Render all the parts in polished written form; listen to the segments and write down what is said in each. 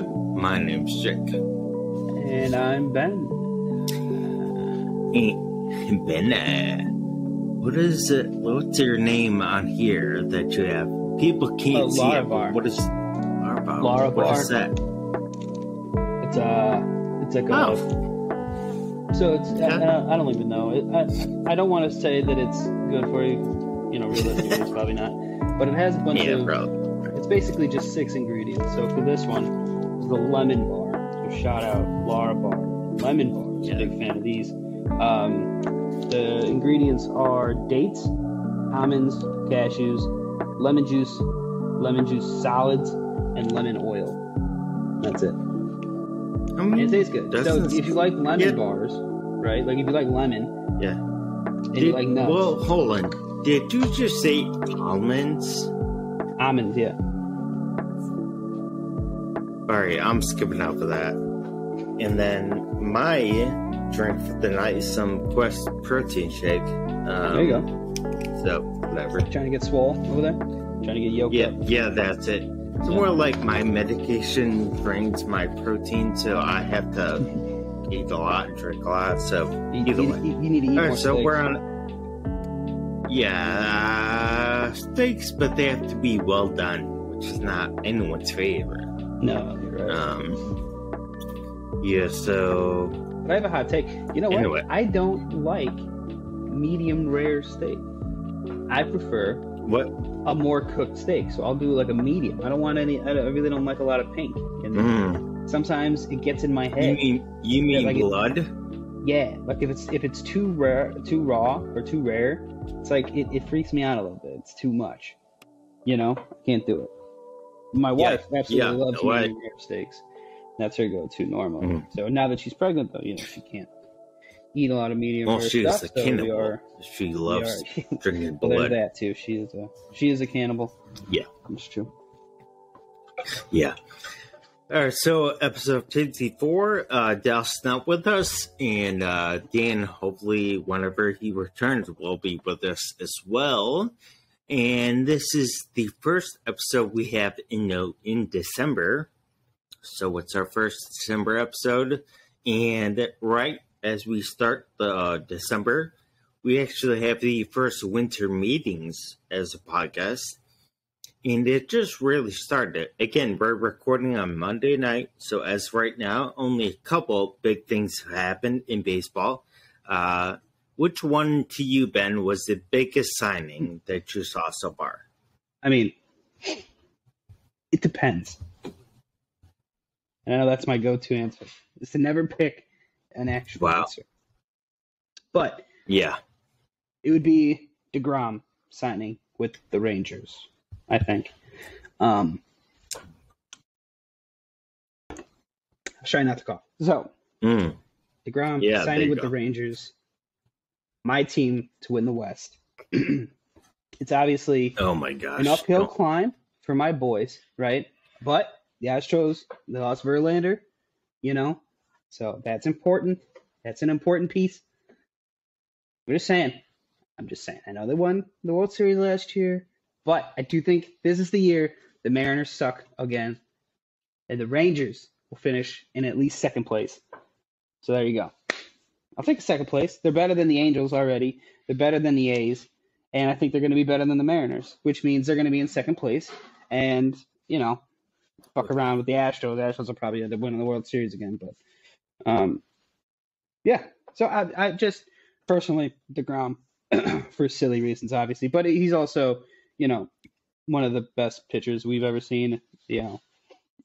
Pod. My name's Jake. And I'm Ben. Ben, what's your name on here that you have? People can't see it, but what is Larabar? Larabar. What is that? It's like a... So it's, I don't even know. I don't want to say that it's good for you. You know, realistically, it's probably not. But it has a bunch of... It's basically just 6 ingredients. So for this one, it's the lemon bar. So shout out Larabar. Lemon bar. I'm a big fan of these. The ingredients are dates, almonds, cashews, lemon juice solids, and lemon oil. That's it. And it tastes good. So if you like lemon bars, right? Like if you like lemon, and you like nuts. Well, hold on. Did you just say almonds? Almonds, yeah. Alright, I'm skipping out for that. And then my drink for the night is some Quest protein shake. There you go. So, whatever. Trying to get swole over there? Trying to get yoked up? Yeah, that's it. It's more like my medication drains my protein, so I have to eat a lot and drink a lot. So, either way. You need to eat more so steaks. we're on... Yeah, steaks, but they have to be well done, which is not anyone's favorite. No, you're right. So... But I have a hot take. You know what? Anyway. I don't like medium rare steak. I prefer a more cooked steak. So I'll do like a medium. I don't want any... I really don't like a lot of pink. And sometimes it gets in my head. You mean like blood? Like if it's too raw or too rare, it's like it freaks me out a little bit. It's too much. You know? I can't do it. My wife absolutely loves medium rare steaks. That's her go-to normally. So now that she's pregnant, though, you know, she can't eat a lot of medium rare she's stuff. a cannibal. She loves drinking blood. Well, there's that too. She is a cannibal. Yeah, that's true. Yeah. All right. So episode 54. Dal's not with us, and Dan, hopefully, whenever he returns, will be with us as well. And this is the first episode we have in December. So it's our first December episode, and right as we start the December, we actually have the first winter meetings as a podcast, and it just really started. Again, we're recording on Monday night, so as right now, only a couple big things have happened in baseball. Which one to you, Ben, was the biggest signing that you saw so far? I mean, it depends. And I know that's my go-to answer, is to never pick an actual answer. But it would be DeGrom signing with the Rangers, I think. I was trying not to cough. So, DeGrom signing with the Rangers, my team to win the West. It's obviously an uphill climb for my boys, right? But the Astros, they lost Verlander, you know, so that's important. That's an important piece. I'm just saying. I know they won the World Series last year, but I do think this is the year the Mariners suck again, and the Rangers will finish in at least second place. So there you go. I'll take a second place. They're better than the Angels already. They're better than the A's, and I think they're going to be better than the Mariners, which means they're going to be in second place, and, you know, fuck around with the Astros. The Astros will probably end up winning the World Series again, but So I just personally DeGrom for silly reasons, obviously, but he's also, you know, one of the best pitchers we've ever seen, you know,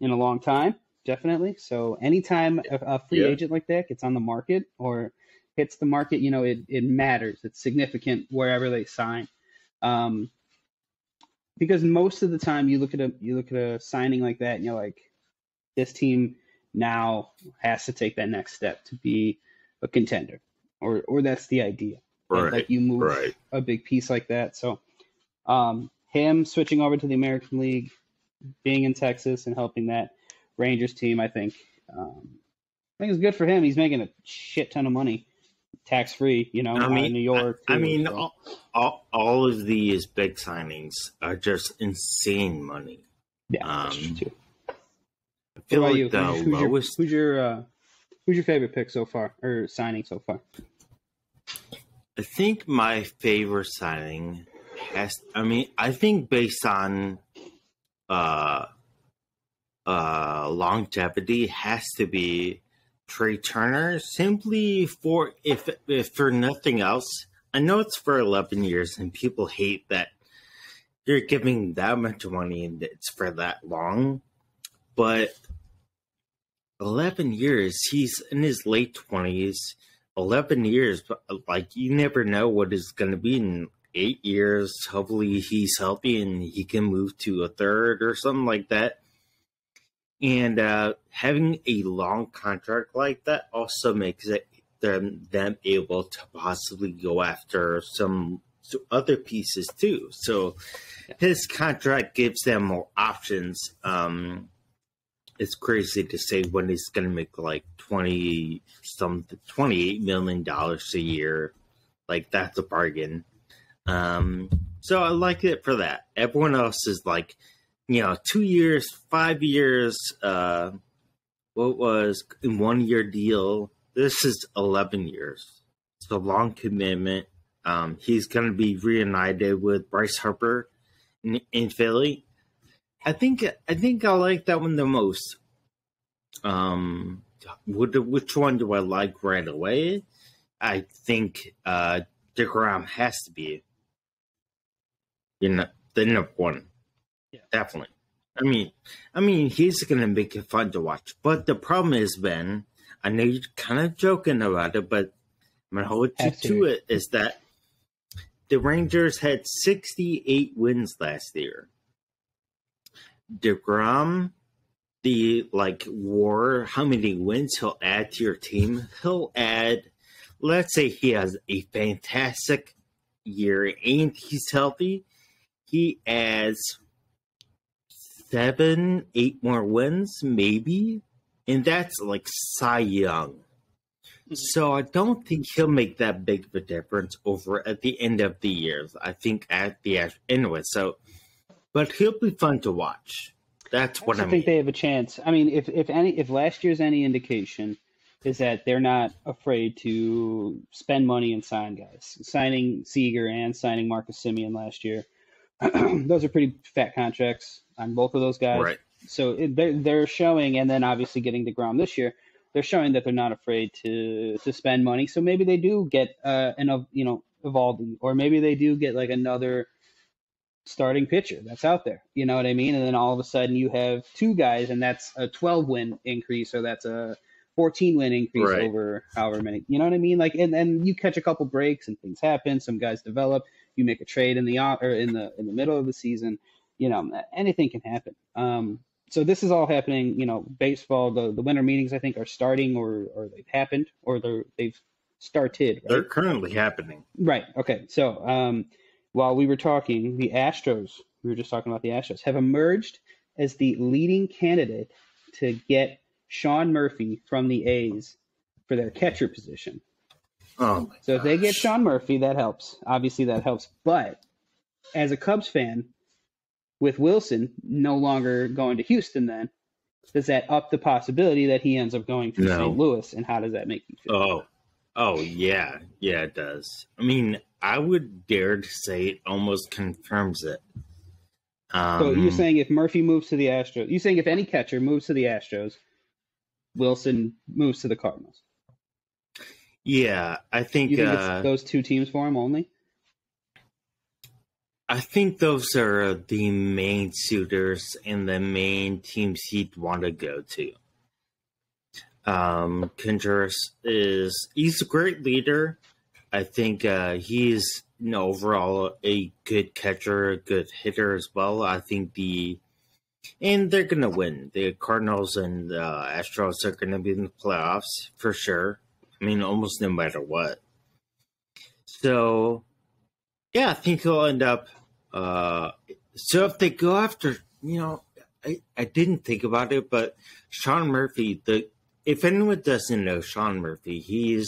in a long time, definitely. So anytime a free agent like that gets on the market or hits the market, you know, it matters. It's significant wherever they sign. Because most of the time you look at a signing like that and you're like, this team now has to take that next step to be a contender, or that's the idea. Right. Like you move a big piece like that. So him switching over to the American League, being in Texas and helping that Rangers team, I think it's good for him. He's making a shit ton of money. Tax-free, you know, in New York. All of these big signings are just insane money. Yeah, that's true too. feel like the lowest. Who's your favorite pick so far, or signing so far? I think my favorite signing I think based on longevity has to be Trey Turner, simply for if for nothing else. I know it's for 11 years and people hate that you're giving that much money and it's for that long, but 11 years, he's in his late 20s. 11 years, like, you never know what is going to be in 8 years. Hopefully he's healthy and he can move to a third or something like that. And having a long contract like that also makes them able to possibly go after some other pieces too. So his contract gives them more options. It's crazy to say when he's going to make like $28 million a year. Like, that's a bargain. So I like it for that. Everyone else is like, 2 years, 5 years, what was in 1 year deal. This is 11 years. It's a long commitment. He's going to be reunited with Bryce Harper in Philly. I think I like that one the most. Which one do I like right away? I think DeGrom has to be, the number one. Yeah. Definitely. I mean, he's gonna make it fun to watch. But the problem is, Ben, I know you're kind of joking about it, but I'm gonna hold you to it. Is that the Rangers had 68 wins last year. DeGrom, how many wins he'll add to your team? He'll add, let's say he has a fantastic year and he's healthy. He adds 7, 8 more wins, maybe. And that's like Cy Young. So I don't think he'll make that big of a difference over at the end of the year. I think at the end anyway. So, but he'll be fun to watch. That's what I mean. I think they have a chance. I mean, if last year's any indication, is that they're not afraid to spend money and sign guys. Signing Seager and signing Marcus Semien last year, those are pretty fat contracts on both of those guys. Right. So they're showing, and then obviously getting DeGrom this year, they're showing that they're not afraid to spend money. So maybe they do get Evaldi, or maybe they do get like another starting pitcher that's out there. You know what I mean? And then all of a sudden you have 2 guys, and that's a 12-win increase, or that's a 14-win increase over however many. You know what I mean? Like, and you catch a couple breaks and things happen. Some guys develop. You make a trade in the middle of the season. Anything can happen. So this is all happening. Baseball. The winter meetings, I think, are starting, or they've happened, or they've started. Right? They're currently happening. Right. Okay. So while we were talking, we were just talking about the Astros, have emerged as the leading candidate to get Sean Murphy from the A's for their catcher position. Oh my So if they get Sean Murphy, that helps. Obviously, that helps. But as a Cubs fan, with Wilson no longer going to Houston, then does that up the possibility that he ends up going to St. Louis? And how does that make you feel? Oh yeah, it does. I mean, I would dare to say it almost confirms it. So you're saying if Murphy moves to the Astros, you're saying if any catcher moves to the Astros, Wilson moves to the Cardinals? Yeah, I think, you think it's those 2 teams for him only? I think those are the main suitors and the main teams he'd want to go to. Contreras he's a great leader. I think he's overall a good catcher, a good hitter as well. I think and they're going to win. The Cardinals and the Astros are going to be in the playoffs for sure. I mean, almost no matter what. So, yeah, I think he'll end up. So if they go after, I didn't think about it, but Sean Murphy, if anyone doesn't know Sean Murphy,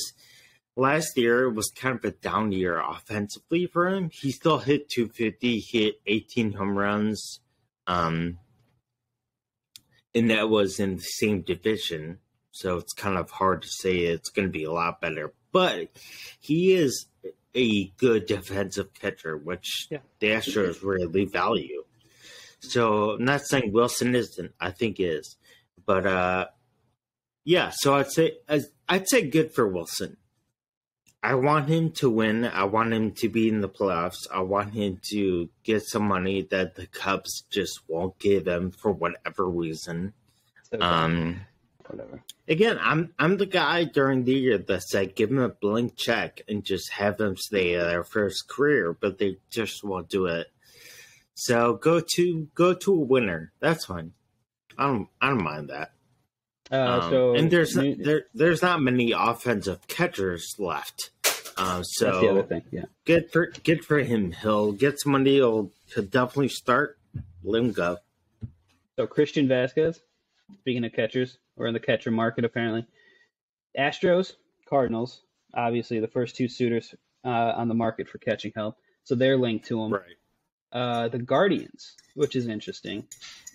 last year was kind of a down year offensively for him. He still hit 250, hit 18 home runs. and that was in the same division. So it's kind of hard to say it's going to be a lot better. But he is a good defensive catcher, which the Astros really value. So I'm not saying Wilson isn't. I think is. But, so I'd say good for Wilson. I want him to win. I want him to be in the playoffs. I want him to get some money that the Cubs just won't give him for whatever reason. Whatever. Again, I'm the guy during the year that said give him a blank check and just have them stay there for his career, but they just won't do it. So go to a winner. That's fine. I don't mind that. And there's not many offensive catchers left. So that's the other thing. Yeah. Good for him. He'll get some money. He'll definitely start. Let him go. So Christian Vasquez, speaking of catchers, we're in the catcher market apparently. Astros, Cardinals, obviously the first two suitors on the market for catching help. So they're linked to him. Right. The Guardians, which is interesting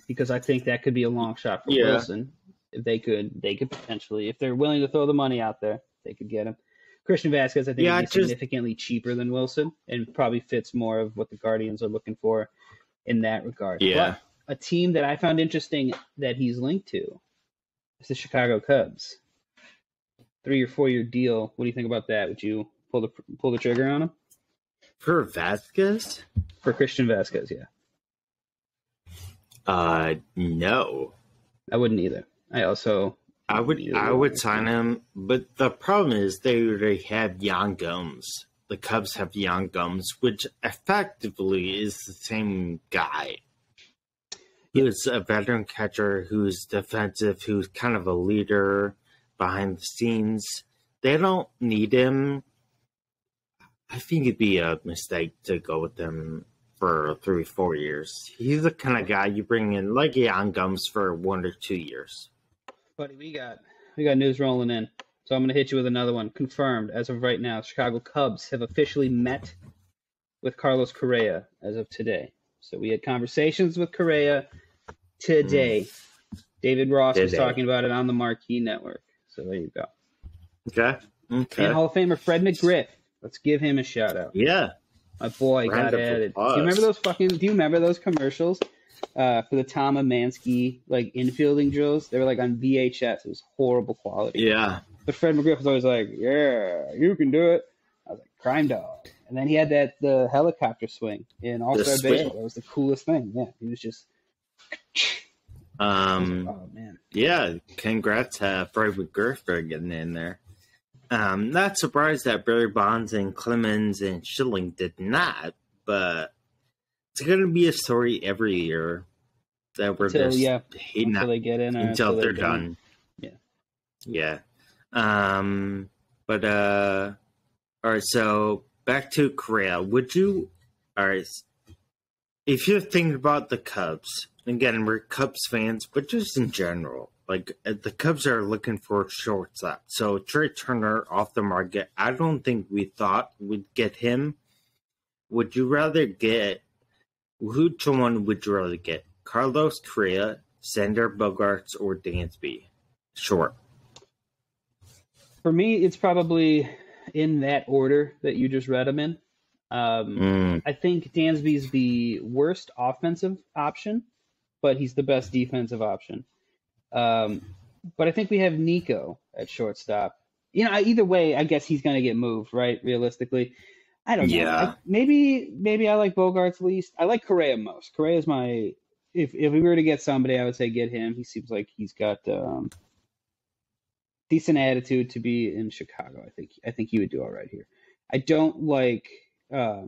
because I think that could be a long shot for Wilson. If they could potentially, if they're willing to throw the money out there, they could get him. Christian Vasquez, I think, would be significantly cheaper than Wilson and probably fits more of what the Guardians are looking for in that regard. Yeah. But a team that I found interesting that he's linked to is the Chicago Cubs. 3 or 4 year deal. What do you think about that? Would you pull the trigger on him? For Vasquez? For Christian Vasquez, yeah. No. I wouldn't either. I would sign him, but the problem is they already have Yan Gomes. The Cubs have Yan Gomes, which effectively is the same guy. He's a veteran catcher who's defensive, who's kind of a leader behind the scenes. They don't need him. I think it'd be a mistake to go with him for 3 or 4 years. He's the kind of guy you bring in like Yan Gomes for 1 or 2 years. Buddy, we got news rolling in. So I'm going to hit you with another one. Confirmed as of right now, Chicago Cubs have officially met with Carlos Correa as of today. So we had conversations with Correa today. David Ross was talking about it on the Marquee Network. So there you go. Okay. And Hall of Famer Fred McGriff. Let's give him a shout out. Yeah. My boy got added. Do you remember those commercials? For the Tom Amansky infielding drills, they were on VHS. It was horrible quality. Yeah. But Fred McGriff was always like, "Yeah, you can do it." I was like, "Crime Dog," and then he had the helicopter swing in All-Star Baseball. That was the coolest thing. Yeah, he was just. Oh man. Yeah, congrats, Fred McGriff for getting in there. Not surprised that Barry Bonds and Clemens and Schilling did not, but. It's going to be a story every year that we're until they get in until they're done. Yeah. But all right. So back to Correa. All right. If you're thinking about the Cubs, again, we're Cubs fans, but just in general, the Cubs are looking for a shortstop. So Trey Turner off the market. I don't think we thought we'd get him. Which one would you rather get? Carlos Correa, Sander Bogaerts, or Dansby? Short. For me, it's probably in that order that you just read them in. I think Dansby's the worst offensive option, but he's the best defensive option. But I think we have Nico at shortstop. Either way, I guess he's going to get moved, right? Realistically. I don't know. Yeah. Maybe I like Bogarts least. I like Correa most. Correa's my if we were to get somebody, I would say get him. He seems like he's got decent attitude to be in Chicago. I think he would do all right here. I don't like I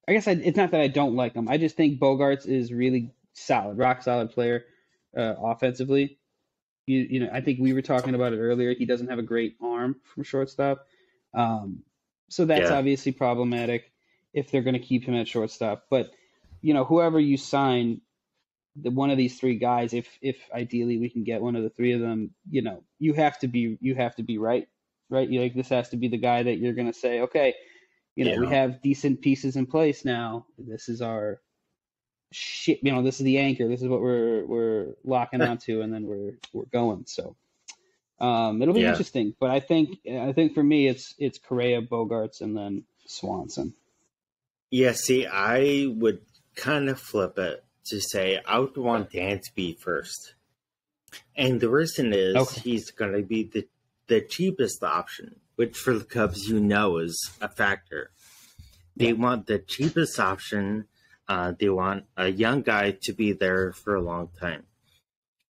guess it's not that I don't like him. I just think Bogarts is really solid, rock solid player offensively. I think we were talking about it earlier. He doesn't have a great arm from shortstop. So that's obviously problematic if they're going to keep him at shortstop. But, whoever you sign, one of these three guys, if ideally we can get one of the three of them, you have to be right? This has to be the guy that you're going to say, okay, we have decent pieces in place now. This is our shit, this is the anchor. This is what we're locking onto, and then we're going. So it'll be interesting. But I think for me, it's Correa, Bogarts, and then Swanson. Yeah, see, I would kind of flip it to say I would want Dansby first. And the reason is he's going to be the cheapest option, which for the Cubs, is a factor. They want the cheapest option. They want a young guy to be there for a long time.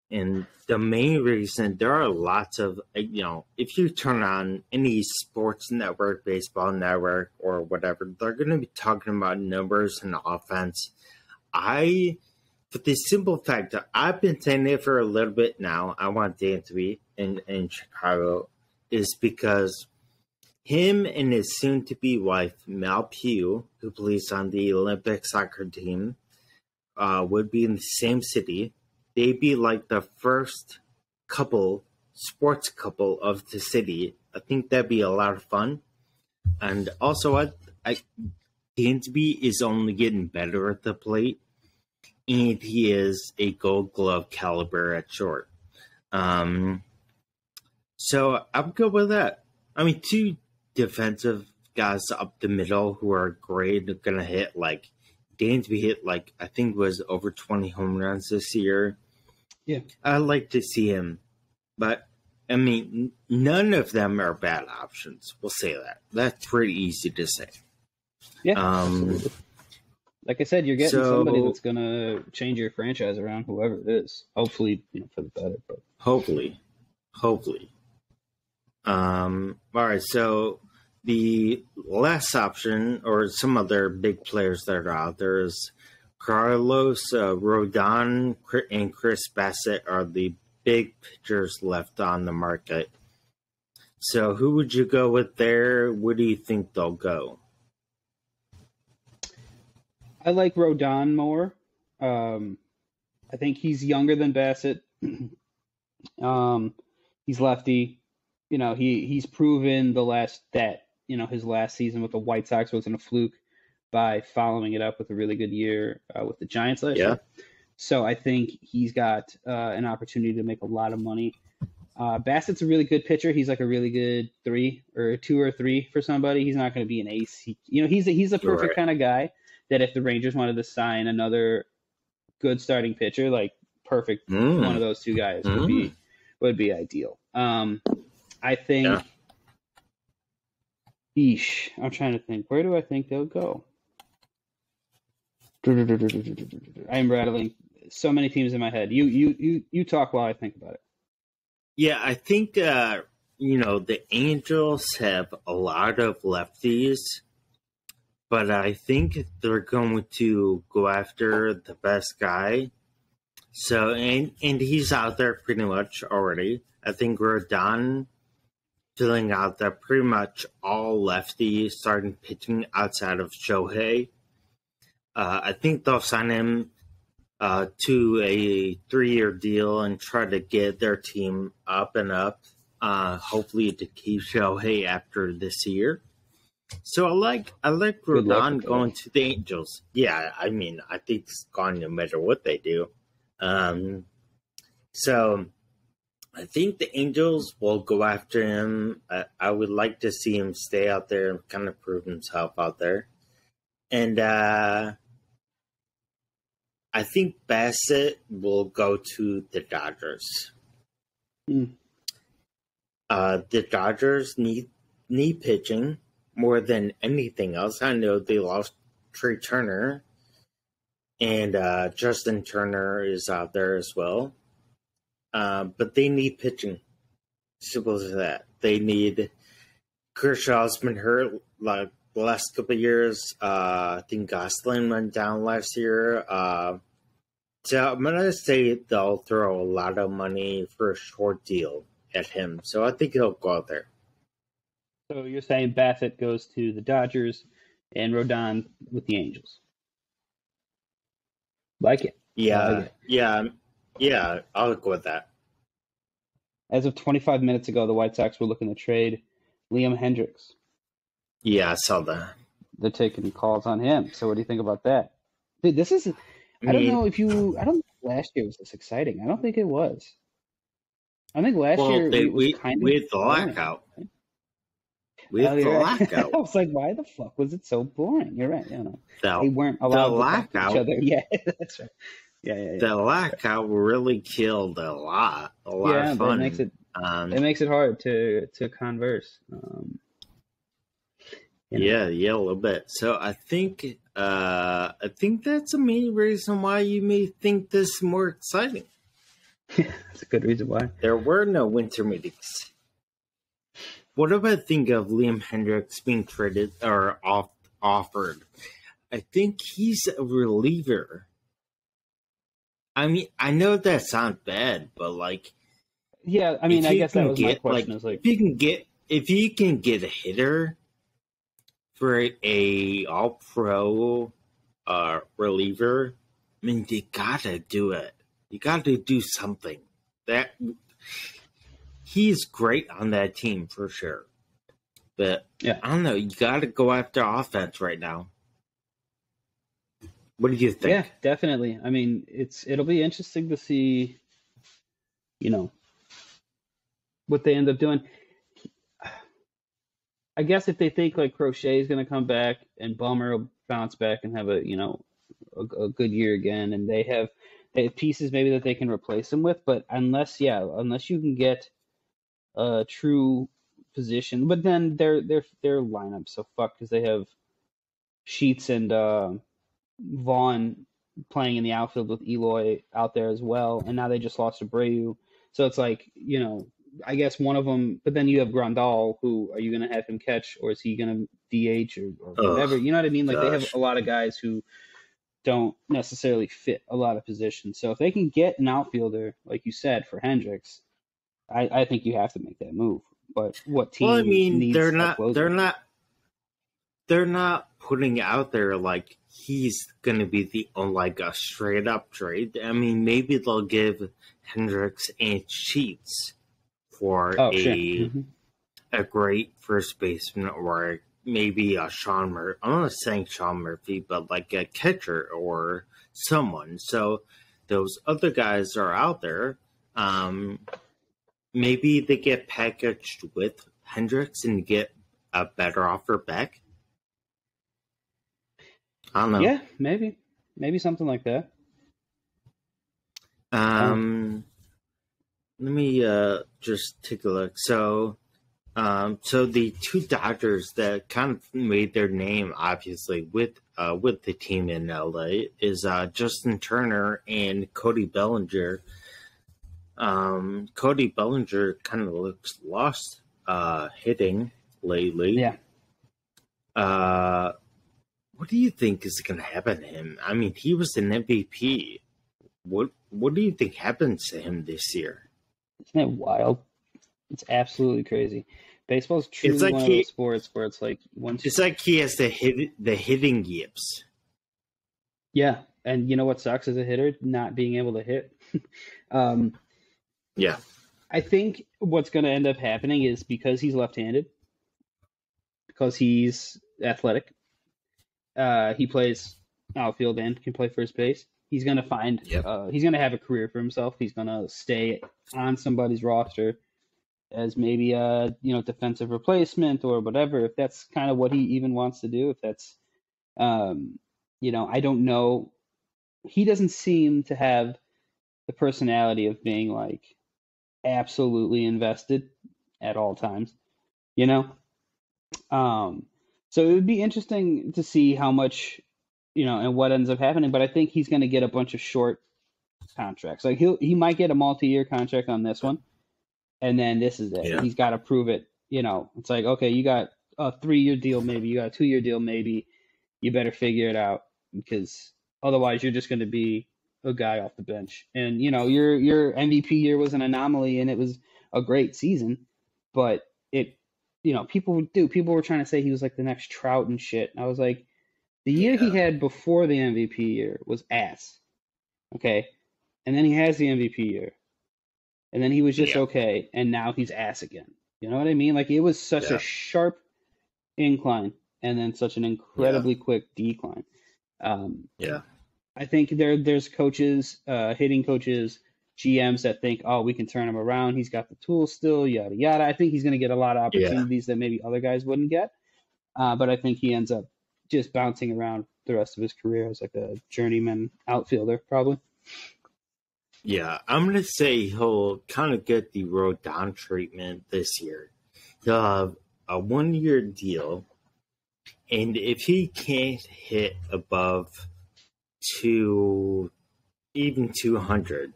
And the main reason, there are lots of, if you turn on any sports network, baseball network, or whatever, they're going to be talking about numbers and offense. But the simple fact that I've been saying it for a little bit now, I want Dan to be in Chicago, is because him and his soon-to-be wife, Mal Pugh, who plays on the Olympic soccer team, would be in the same city. They'd be like the first sports couple of the city. I think that'd be a lot of fun. And also, Dansby is only getting better at the plate, and he is a Gold Glove caliber at short. So I'm good with that. I mean, two defensive guys up the middle who are great, are going to hit Dansby hit I think was over 20 home runs this year. Yeah. I'd like to see him. But, I mean, none of them are bad options. We'll say that. That's pretty easy to say. Yeah. Like I said, you're getting somebody that's going to change your franchise around, whoever it is. Hopefully, for the better. But Hopefully. All right, so the last option, or some other big players that are out there, is Carlos Rodon and Chris Bassett are the big pitchers left on the market. So who would you go with there? Where do you think they'll go? I like Rodon more. I think he's younger than Bassett. He's lefty. He's proven his last season with the White Sox wasn't a fluke by following it up with a really good year with the Giants last year. So I think he's got an opportunity to make a lot of money. Bassett's a really good pitcher. He's like a really good 2 or 3 for somebody. He's not going to be an ace. He's a perfect kind of guy that if the Rangers wanted to sign another good starting pitcher, perfect one of those two guys would be ideal. I think. I'm trying to think. Where do I think they'll go? I am rattling so many teams in my head. You talk while I think about it. Yeah, I think the Angels have a lot of lefties, but I think they're going to go after the best guy. So and he's out there pretty much already. I think Rodon filling out that pretty much all lefty starting pitching outside of Shohei. I think they'll sign him to a 3-year deal and try to get their team up and up, hopefully to keep Shohei after this year. So I like Rodon going to the Angels. Yeah, I mean, I think it's gone no matter what they do. So I think the Angels will go after him. I would like to see him stay out there and kind of prove himself out there. And I think Bassett will go to the Dodgers. The Dodgers need pitching more than anything else. I know they lost Trey Turner, and Justin Turner is out there as well. But they need pitching. Simple as that. They need. Kershaw's been hurt the last couple of years. I think Gosselin went down last year. So I'm gonna say they'll throw a lot of money for a short deal at him. So I think he'll go out there. So you're saying Bassett goes to the Dodgers and Rodon with the Angels. Like it. Yeah. I'll go with that. As of 25 minutes ago, the White Sox were looking to trade Liam Hendricks. Yeah, I saw that. They're taking calls on him. So what do you think about that? Dude, this is I don't know if last year was this exciting. I don't think it was. I think last year it was kind of with the lockout. With the lockout. I was like, why the fuck was it so boring? You're right. They weren't allowed to talk to each other. Yeah, that's right. Yeah. The lockout really killed a lot of fun. It makes it hard to converse. Yeah, a little bit. So I think that's a main reason why you may think this is more exciting. That's a good reason why. There were no winter meetings. What do I think of Liam Hendriks being traded or offered? I think he's a reliever. I mean, I know that sounds bad, but like, yeah, I mean, I guess that was my question. Is like, if you can get a hitter for a all-pro reliever, I mean, you gotta do it. You gotta do something. That he's great on that team for sure, but yeah, I don't know. You gotta go after offense right now. What do you think? Yeah, definitely. I mean, it'll be interesting to see, what they end up doing. I guess if they think like Crochet is going to come back and Bummer will bounce back and have a good year again, and they have pieces maybe that they can replace him with, but unless you can get a true position, but then their lineup so fucked because they have Sheets and Vaughn playing in the outfield with Eloy out there as well, and now they just lost Abreu, so it's like I guess one of them, but then you have Grandal, who are you going to have him catch, or is he going to DH or whatever? You know what I mean? Like They have a lot of guys who don't necessarily fit a lot of positions. So if they can get an outfielder, like you said, for Hendriks, I think you have to make that move. But what team? Well, I mean, needs they're not putting out there like he's going to be like a straight up trade. I mean, maybe they'll give Hendriks and Sheets for a great first baseman, or maybe a Sean Murphy. I'm not saying Sean Murphy, but like a catcher or someone. So those other guys are out there. Maybe they get packaged with Hendriks and get a better offer back. I don't know. Yeah, maybe something like that. Let me just take a look. So the two doctors that kind of made their name, obviously, with the team in LA is Justin Turner and Cody Bellinger. Cody Bellinger kind of looks lost hitting lately. Yeah. What do you think is going to happen to him? I mean, he was an MVP. What do you think happens to him this year? Isn't it wild? It's absolutely crazy. Baseball's truly one of those sports where it's like it's like he has the hitting yips. Yeah, and you know what sucks as a hitter? Not being able to hit. Yeah. I think what's going to end up happening is because he's left-handed, because he's athletic, he plays outfield and can play first base. He's going to find, he's going to have a career for himself. He's going to stay on somebody's roster as maybe a, defensive replacement or whatever, if that's kind of what he even wants to do. If that's, I don't know. He doesn't seem to have the personality of being like absolutely invested at all times, so it would be interesting to see how much, and what ends up happening. But I think he's going to get a bunch of short contracts. Like he might get a multi-year contract on this one, and then this is it. Yeah. He's got to prove it. It's like, okay, you got a 3-year deal, maybe you got a 2-year deal, maybe you better figure it out, because otherwise you're just going to be a guy off the bench. And your MVP year was an anomaly, and it was a great season, but it. People were trying to say he was like the next Trout and shit. And I was like, the year he had before the MVP year was ass. Okay. And then he has the MVP year. And then he was just okay. And now he's ass again. You know what I mean? Like, it was such a sharp incline and then such an incredibly quick decline. I think there's coaches, hitting coaches, GMs that think, oh, we can turn him around. He's got the tools still, yada yada. I think he's going to get a lot of opportunities that maybe other guys wouldn't get. But I think he ends up just bouncing around the rest of his career as like a journeyman outfielder, probably. Yeah, I'm going to say he'll kind of get the Rodon treatment this year. He'll have a 1-year deal, and if he can't hit above even 200,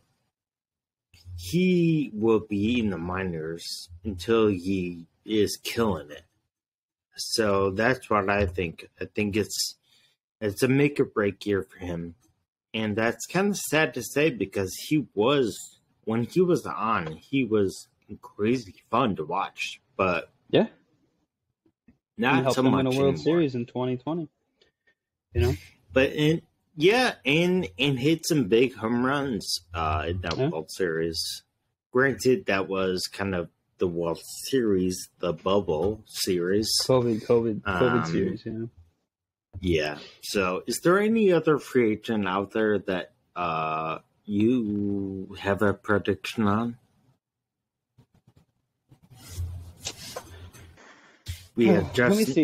he will be in the minors until he is killing it. So that's what I think. I think it's a make or break year for him. And that's kind of sad to say because when he was on, he was crazy fun to watch. But yeah, not helped so them much win a World anymore. Series in 2020. But and hit some big home runs in that World Series. Granted, that was kind of the World Series, the bubble series, COVID series. Yeah. Yeah. So, is there any other free agent out there that you have a prediction on? We have Justin. Let me see.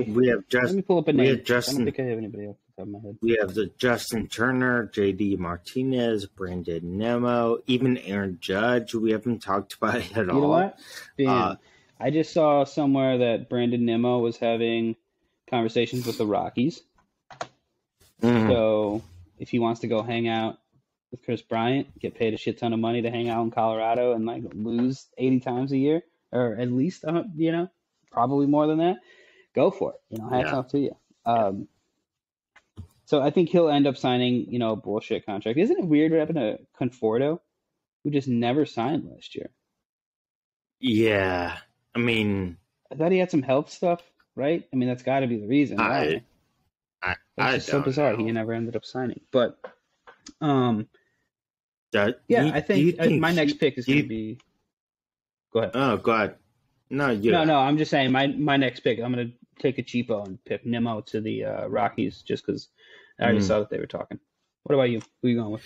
Let me pull up a name. I don't think I have anybody off the top of my head. We have Justin Turner, JD Martinez, Brandon Nimmo, even Aaron Judge. We haven't talked about it at all. You know what? Dan, I just saw somewhere that Brandon Nimmo was having conversations with the Rockies. So if he wants to go hang out with Chris Bryant, get paid a shit ton of money to hang out in Colorado and like lose 80 times a year, or at least probably more than that, go for it. Hats off to you. So I think he'll end up signing a bullshit contract. Isn't it weird what happened to Conforto, who just never signed last year? Yeah, I mean, I thought he had some health stuff, right? I mean, that's got to be the reason. Right? It's so bizarre. He never ended up signing. But, I think my next pick is going to be. Go ahead. Oh, go ahead. No, I'm just saying my next pick. I'm going to take a cheapo and pick Nimmo to the Rockies just because I already saw that they were talking. What about you? Who are you going with?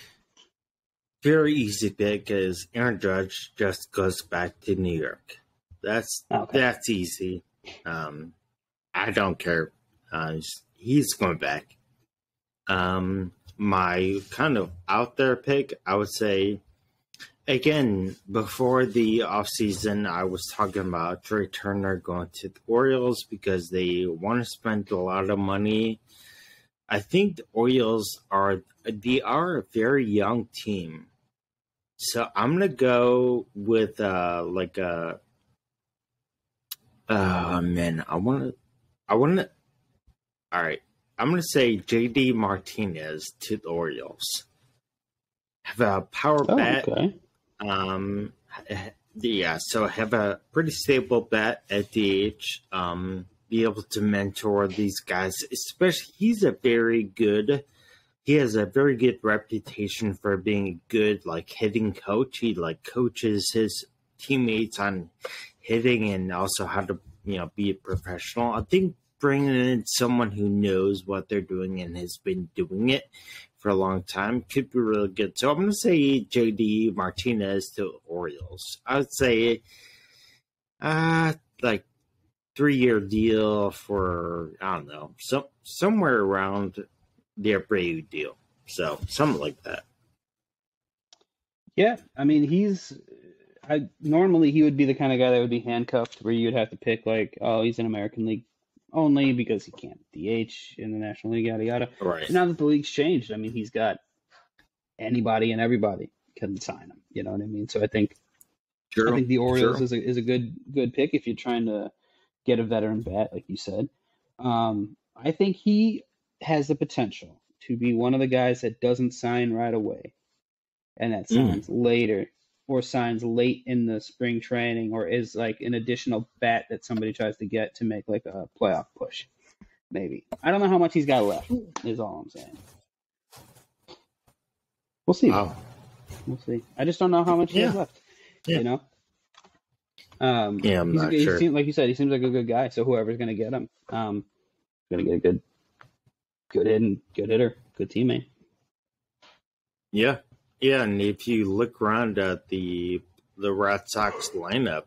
Very easy pick is Aaron Judge just goes back to New York. That's easy. I don't care. He's going back. My kind of out there pick, I would say, again, before the offseason, I was talking about Trey Turner going to the Orioles because they want to spend a lot of money. I think the Orioles are a very young team. So I'm going to go with all right. I'm going to say JD Martinez to the Orioles. Have a power bat. Okay. So have a pretty stable bat at DH. Be able to mentor these guys, especially he has a very good reputation for being a good hitting coach. He coaches his teammates on hitting and also how to be a professional. I think bringing in someone who knows what they're doing and has been doing it for a long time could be really good. So I'm going to say JD Martinez to Orioles. I would say 3-year deal for, I don't know, somewhere around the Abreu deal. So something like that. Yeah, I mean, normally he would be the kind of guy that would be handcuffed where you would have to pick he's an American League only because he can't DH in the National League, yada yada. Right. And now that the league's changed, I mean, he's got anybody and everybody can sign him. You know what I mean? So I think the Orioles is a good pick if you're trying to get a veteran bat, like you said. I think he has the potential to be one of the guys that doesn't sign right away, and that signs later, or signs late in the spring training, or is an additional bat that somebody tries to get to make a playoff push. Maybe. I don't know how much he's got left, is all I'm saying. We'll see. Wow. We'll see. I just don't know how much he has left. Yeah. I'm not sure. Like you said, he seems like a good guy, so whoever's going to get him, going to get a good hitter, good teammate. Yeah, and if you look around at the Red Sox lineup,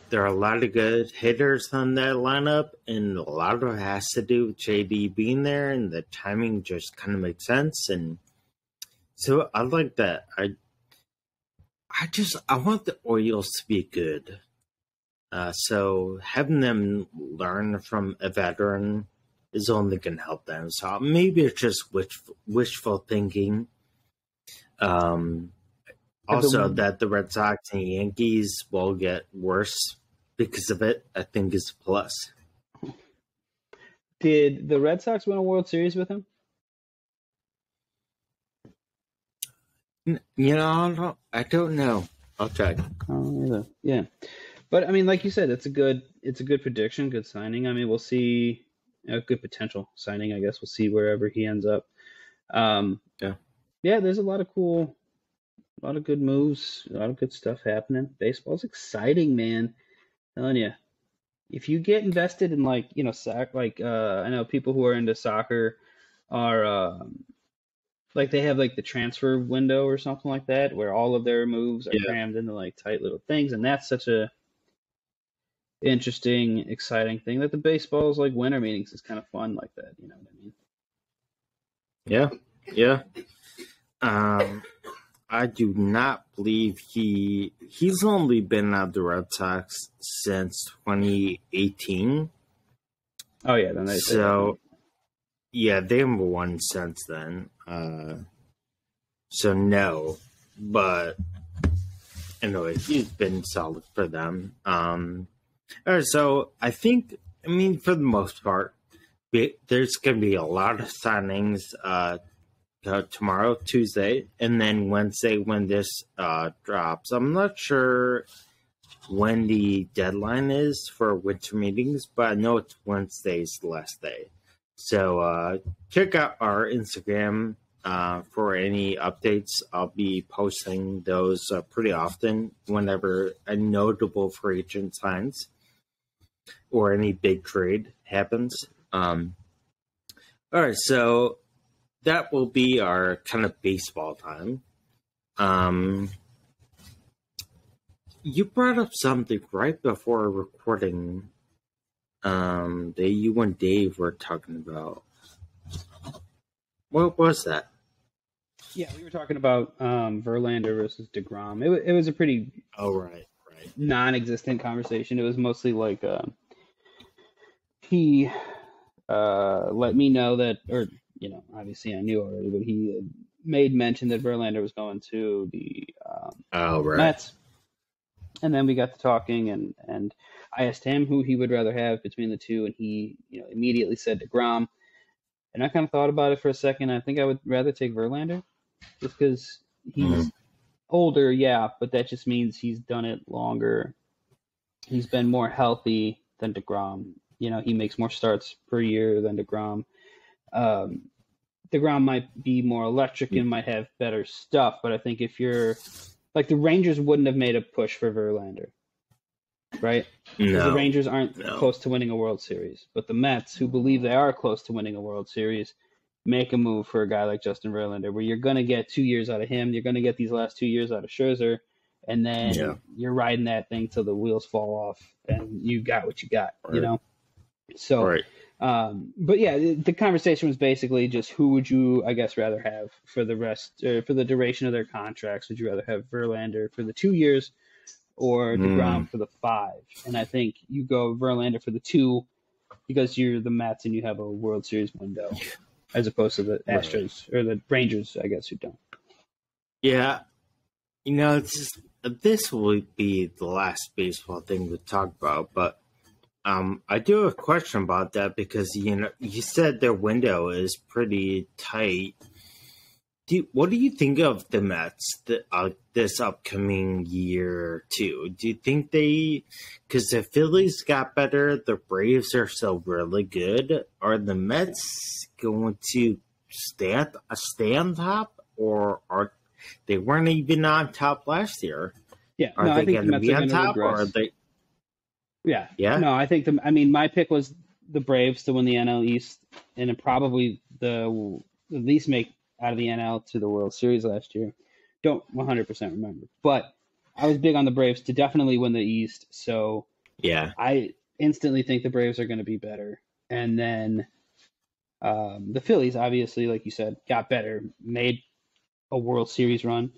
there are a lot of good hitters on that lineup, and a lot of it has to do with JD being there, and the timing just kind of makes sense. And so I like that. I want the Orioles to be good. So having them learn from a veteran is only going to help them. So maybe it's just wishful thinking. Also, that the Red Sox and Yankees will get worse because of it, I think is a plus. Did the Red Sox win a World Series with him? I don't know. I'll check. Yeah, but I mean, like you said, it's a good prediction, good signing. I mean, we'll see a good potential signing. I guess we'll see wherever he ends up. There's a lot of good moves, a lot of good stuff happening. Baseball's exciting, man. I'm telling you, if you get invested in I know people who are into soccer are they have the transfer window or something like that, where all of their moves are crammed into tight little things, and that's such a interesting, exciting thing that the baseball's winter meetings is kind of fun like that. You know what I mean? Yeah. I do not believe he's only been at the Red Sox since 2018. Oh yeah, then they haven't won since then. So no, but anyway, he's been solid for them. So I think, for the most part, there's going to be a lot of signings tomorrow, Tuesday, and then Wednesday when this drops. I'm not sure when the deadline is for winter meetings, but I know it's Wednesday's last day. So check out our Instagram for any updates. I'll be posting those pretty often whenever a notable free agent signs or any big trade happens. All right, so that will be our kind of baseball time. You brought up something right before recording that you and Dave were talking about. What was that? Yeah, we were talking about Verlander versus DeGrom. It was a pretty right non-existent conversation. It was mostly he let me know that, or obviously I knew already, but he had made mention that Verlander was going to the Mets. And then we got to talking, and I asked him who he would rather have between the two, and he immediately said DeGrom. And I kind of thought about it for a second. I think I would rather take Verlander just because he's older, but that just means he's done it longer. He's been more healthy than DeGrom. He makes more starts per year than DeGrom. DeGrom might be more electric and might have better stuff, but I think if you're the Rangers wouldn't have made a push for Verlander, right? Because the Rangers aren't close to winning a World Series, but the Mets, who believe they are close to winning a World Series, make a move for a guy like Justin Verlander, where you're going to get 2 years out of him, you're going to get these last 2 years out of Scherzer, and then you're riding that thing till the wheels fall off, and you got what you got, So, but yeah, the conversation was basically just who would you, I guess, rather have for the rest, for the duration of their contracts? Would you rather have Verlander for the 2 years or DeGrom for the 5? And I think you go Verlander for the 2 because you're the Mets and you have a World Series window, as opposed to the Astros or the Rangers, I guess, who don't. Yeah, this will be the last baseball thing we talk about, but I do have a question about that because, you said their window is pretty tight. What do you think of the Mets this upcoming year, too? Do you think because the Phillies got better, the Braves are still really good. Are the Mets going to stay on top, or they weren't even on top last year? Yeah, are they going to be on top, or are they? Yeah. No, I think my pick was the Braves to win the NL East, and it probably at least make out of the NL to the World Series last year. Don't 100% remember, but I was big on the Braves to definitely win the East. So yeah, I instantly think the Braves are going to be better. And then the Phillies, obviously, like you said, got better, made a World Series run.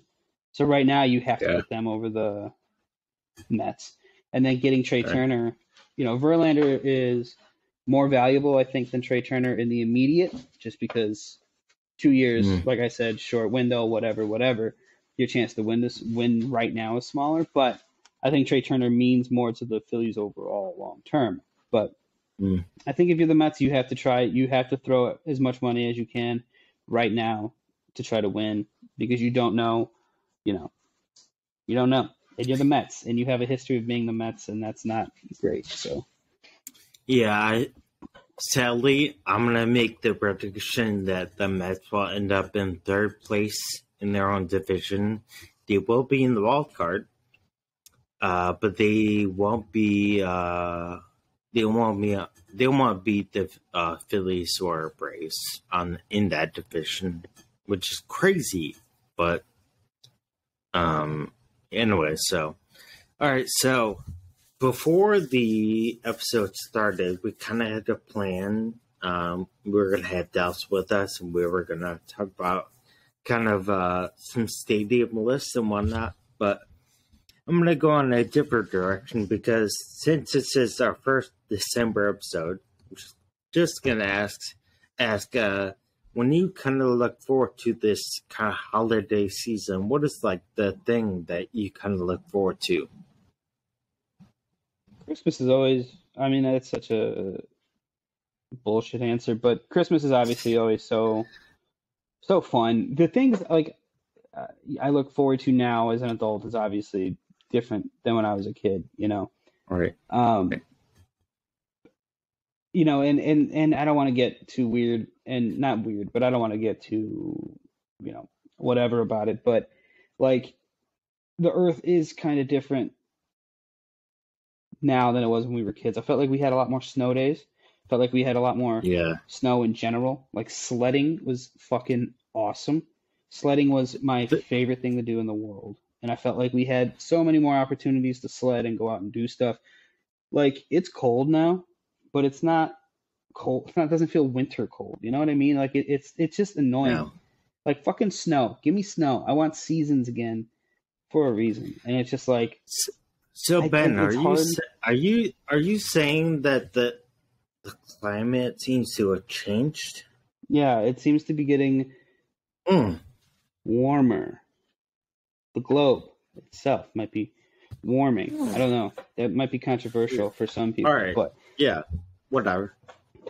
So right now you have to put them over the Mets. And then getting Trey Turner, Verlander is more valuable, I think, than Trey Turner in the immediate, just because 2 years, like I said, short window, whatever. Your chance to win right now is smaller. But I think Trey Turner means more to the Phillies overall long term. But I think if you're the Mets, you have to throw as much money as you can right now to try to win, because you don't know, you don't know. And you're the Mets, and you have a history of being the Mets, and that's not great. So, yeah, sadly, I'm going to make the prediction that the Mets will end up in third place in their own division. They will be in the wild card, but they won't be. They won't beat the Phillies or Braves in that division, which is crazy. But anyway, so all right, so. Before the episode started, we kind of had a plan. We were going to have Dallas with us, and we were going to talk about kind of some stadium lists and whatnot. But I'm going to go in a different direction, because since this is our first December episode, I'm just going to ask when you kind of look forward to this kind of holiday season, what is like the thing that you kind of look forward to? Christmas is always, that's such a bullshit answer, but Christmas is obviously always so fun. The things like I look forward to now as an adult is obviously different than when I was a kid, All right. And I don't want to get too weird, and not weird, but I don't want to get too, whatever about it. But like the earth is kind of different now than it was when we were kids. I felt like we had a lot more snow days. Felt like we had a lot more snow in general. Like sledding was fucking awesome. Sledding was my favorite thing to do in the world. And I felt like we had so many more opportunities to sled and go out and do stuff. Like it's cold now, but it's not cold. It doesn't feel winter cold. You know what I mean? Like it's just annoying. No. Like fucking snow. Give me snow. I want seasons again for a reason. And it's just like. So Ben, are you saying that the climate seems to have changed? Yeah, it seems to be getting warmer. The globe itself might be warming. I don't know. That might be controversial for some people. All right. But yeah, whatever.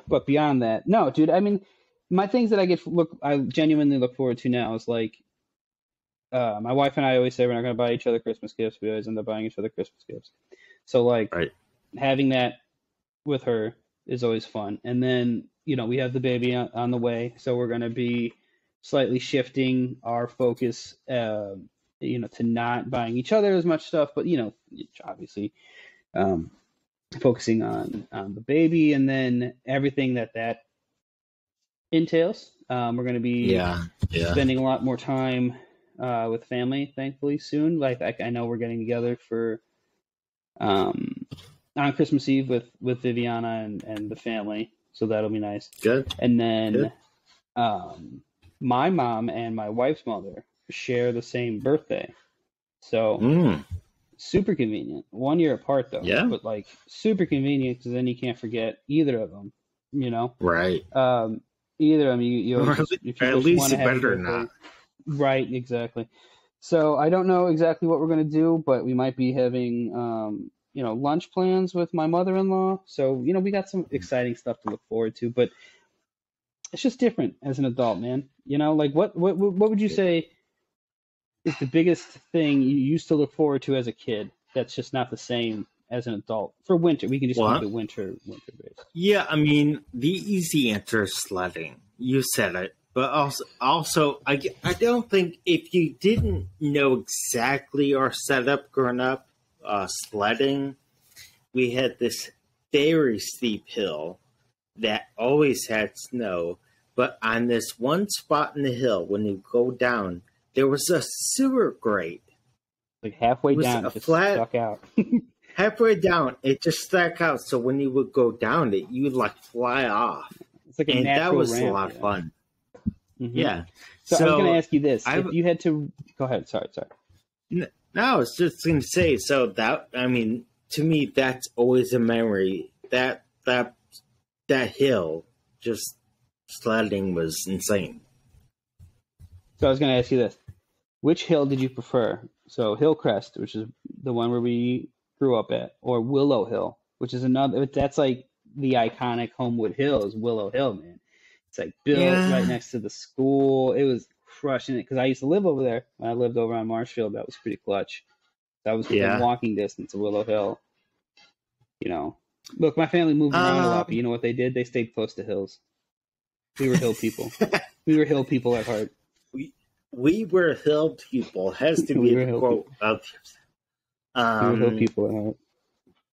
But beyond that, no, dude. I mean, my things that I genuinely look forward to now is like. My wife and I always say we're not going to buy each other Christmas gifts. We always end up buying each other Christmas gifts. So, like, having that with her is always fun. And then, we have the baby on the way. So we're going to be slightly shifting our focus, to not buying each other as much stuff. But, obviously focusing on the baby and then everything that entails. We're going to be spending a lot more time with family, thankfully, soon. Like I know we're getting together for on Christmas Eve with Viviana and the family, so that'll be nice. Good. And then my mom and my wife's mother share the same birthday, so super convenient. 1 year apart though, but like super convenient because then you can't forget either of them. Right. Either of them, you at least better not. Right, exactly. So I don't know exactly what we're going to do, but we might be having, lunch plans with my mother-in-law. So, we got some exciting stuff to look forward to, but it's just different as an adult, man. Like what would you say is the biggest thing you used to look forward to as a kid that's just not the same as an adult for winter? We can just keep it winter based. Yeah, I mean, the easy answer is sledding. You said it. But also, I don't think if you didn't know exactly our setup growing up, sledding, we had this very steep hill that always had snow, But on this one spot in the hill, when you go down, there was a sewer grate. Like halfway down, it just stuck out. Halfway down, it just stuck out. So when you would go down it, you would like fly off. It's like a natural that was ramp, a lot of fun. Mm-hmm. Yeah. So I was going to ask you this: if you had to, go ahead. Sorry. No, I was just going to say. So that, I mean, to me, that's always a memory. That hill, just sledding was insane. So I was going to ask you this: which hill did you prefer? So Hillcrest, which is the one where we grew up at, or Willow Hill, which is another. That's like the iconic Homewood Hill is Willow Hill, man. It's like built right next to the school. It was crushing it because I used to live over there. When I lived over on Marshfield, that was pretty clutch. That was within walking distance of Willow Hill. You know, look, my family moved around a lot, but you know what they did? They stayed close to hills. We were hill people. We were hill people at heart. We were hill people. Has to be a quote. We were hill people at heart.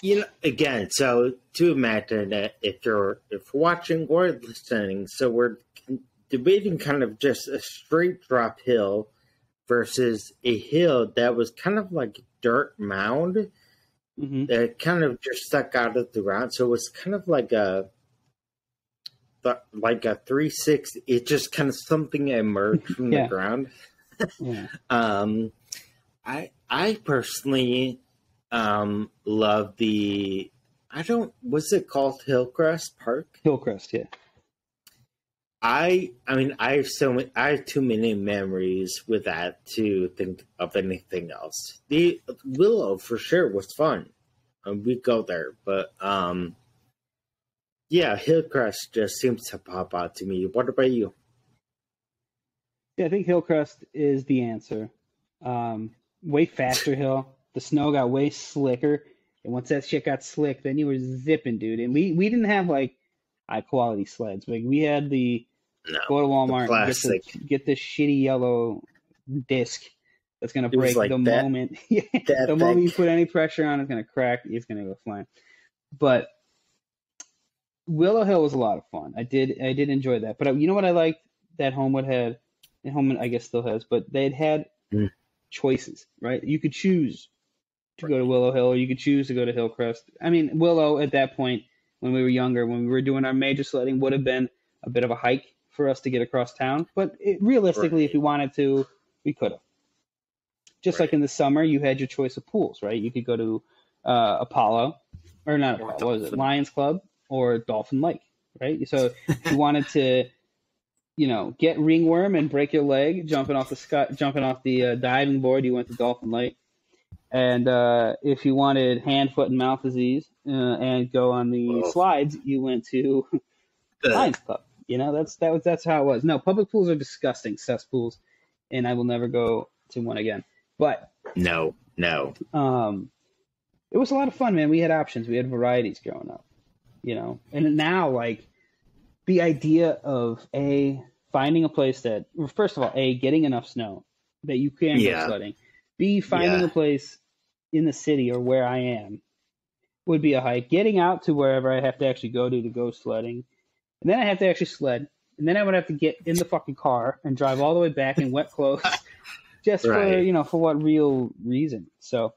You know, again, so to imagine that if you're watching or listening, so we're debating kind of just a straight drop hill versus a hill that was kind of like a dirt mound that kind of just stuck out of the ground. So it was kind of like a 360. It just kind of something emerged from the ground. I personally love the what's it called? Hillcrest Park? Hillcrest, yeah. I mean I have too many memories with that to think of anything else. The Willow for sure was fun. We go there, but Hillcrest just seems to pop out to me. What about you? Yeah, I think Hillcrest is the answer. Way faster hill. The snow got way slicker, and once that shit got slick, then you were zipping, dude. And we didn't have like high quality sleds. Like we had go to Walmart and get this shitty yellow disc that's gonna break like the moment. The moment you put any pressure on, it's gonna crack. It's gonna go flying. But Willow Hill was a lot of fun. I did enjoy that. But you know what I liked that Homewood had, and Homewood I guess still has, but they had choices, right? You could choose to go to Willow Hill, or you could choose to go to Hillcrest. I mean, Willow at that point, when we were younger, when we were doing our major sledding, would have been a bit of a hike for us to get across town. But realistically, if we wanted to, we could have. Just like in the summer, you had your choice of pools, right? You could go to Apollo, or not Apollo, what was it? Lions Club or Dolphin Lake, right? So if you wanted to, get ringworm and break your leg jumping off the diving board, you went to Dolphin Lake. And if you wanted hand, foot, and mouth disease and go on the slides, you went to Lions Club. That's how it was. No, public pools are disgusting cesspools, and I will never go to one again. But no. It was a lot of fun, man. We had options. We had varieties growing up, And now, like, the idea of finding a place that, first of all, getting enough snow that you can go sledding. B, finding a place in the city or where I am would be a hike. Getting out to wherever I have to actually go to go sledding. And then I have to actually sled. And then I would have to get in the fucking car and drive all the way back in wet clothes just for what real reason. So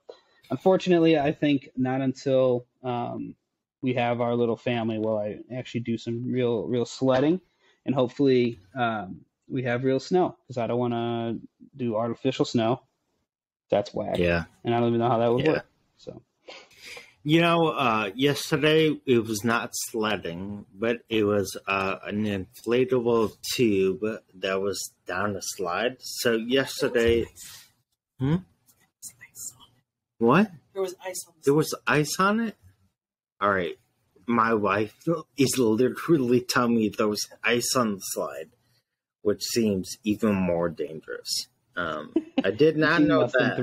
unfortunately, I think not until we have our little family will I actually do some real sledding. And hopefully we have real snow, because I don't want to do artificial snow. That's whack. Yeah. And I don't even know how that would work. So, yesterday it was not sledding, but it was an inflatable tube that was down a slide. So yesterday, what? There was ice on it. There was ice on it? All right. My wife is literally telling me there was ice on the slide, which seems even more dangerous. I did not know that.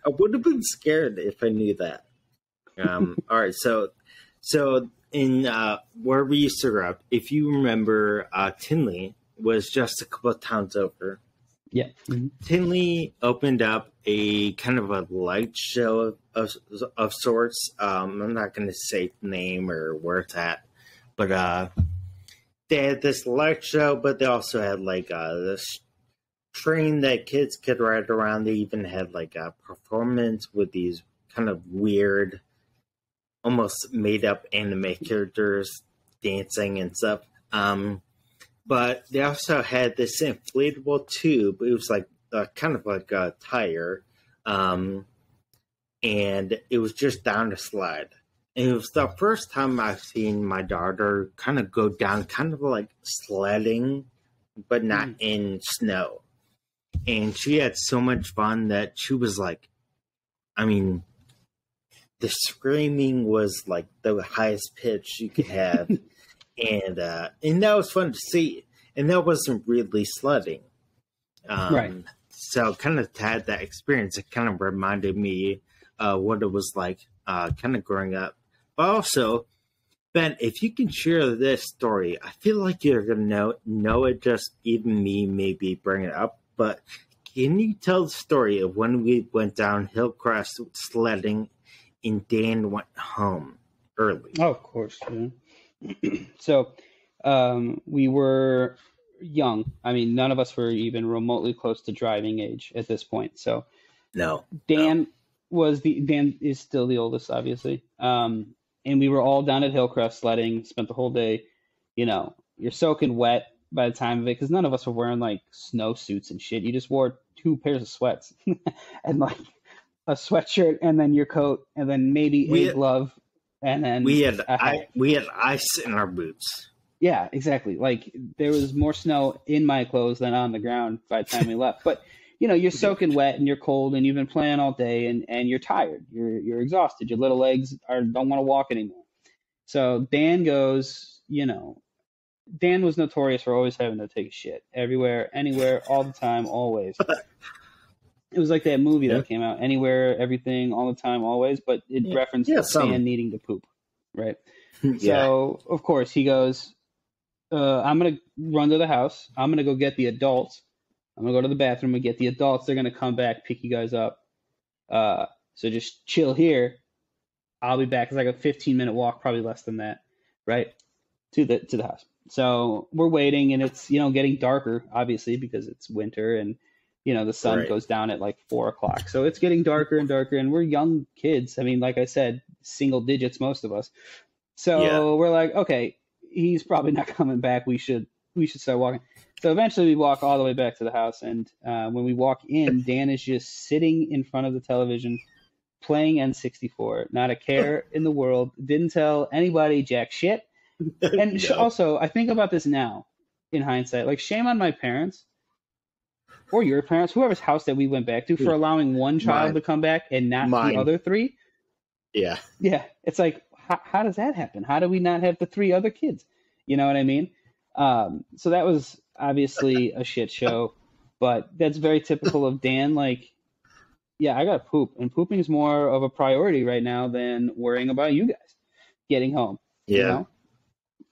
I would have been scared if I knew that. All right, so in where we used to grow up, if you remember, Tinley was just a couple of towns over. Yeah. Mm-hmm. Tinley opened up a kind of a light show of sorts. I'm not going to say the name or where it's at, but they had this light show, but they also had like this train that kids could ride around. They even had like a performance with these kind of weird, almost made up anime characters dancing and stuff. But they also had this inflatable tube. It was like kind of like a tire. And it was just down the slide. And it was the first time I've seen my daughter kind of go down, kind of like sledding, but not in snow. And she had so much fun that she was like, I mean, the screaming was like the highest pitch you could have. and that was fun to see. And that wasn't really sledding. Right. So kind of had that experience. It kind of reminded me what it was like kind of growing up. But also, Ben, if you can share this story, I feel like you're going to know it, just even me maybe bring it up. But can you tell the story of when we went down Hillcrest sledding and Dan went home early? Oh, of course. Yeah. So we were young. I mean, none of us were even remotely close to driving age at this point. So no, Dan is still the oldest, obviously. And we were all down at Hillcrest sledding, spent the whole day, you're soaking wet by the time of it, because none of us were wearing like snowsuits and shit. You just wore 2 pairs of sweats and like a sweatshirt and then your coat and then maybe a glove. And then we had ice in our boots. Yeah, exactly. Like there was more snow in my clothes than on the ground by the time we left. But you're soaking wet and you're cold and you've been playing all day and you're tired. You're exhausted. Your little legs don't want to walk anymore. So Dan goes, Dan was notorious for always having to take a shit everywhere, anywhere, all the time, always. It was like that movie that came out, Anywhere, Everything, All the Time, Always, but it referenced Dan needing to poop, right? So, of course, he goes, I'm going to run to the house. I'm going to go get the adults. I'm going to go to the bathroom and get the adults. They're going to come back, pick you guys up. So just chill here. I'll be back. It's like a 15-minute walk, probably less than that, right, to the house. So we're waiting, and it's, getting darker, obviously, because it's winter, and, the sun goes down at like 4 o'clock. So it's getting darker and darker, and we're young kids. I mean, like I said, single digits, most of us. So we're like, okay, he's probably not coming back. We should start walking. So eventually we walk all the way back to the house. And when we walk in, Dan is just sitting in front of the television playing N64. Not a care in the world. Didn't tell anybody jack shit. And also, I think about this now in hindsight. Like, shame on my parents or your parents, whoever's house that we went back to, for allowing one child to come back and not the other 3. Yeah. Yeah. It's like, how does that happen? How do we not have the 3 other kids? You know what I mean? So that was obviously a shit show, but that's very typical of Dan. Like, yeah, I got to poop, and pooping is more of a priority right now than worrying about you guys getting home. Yeah.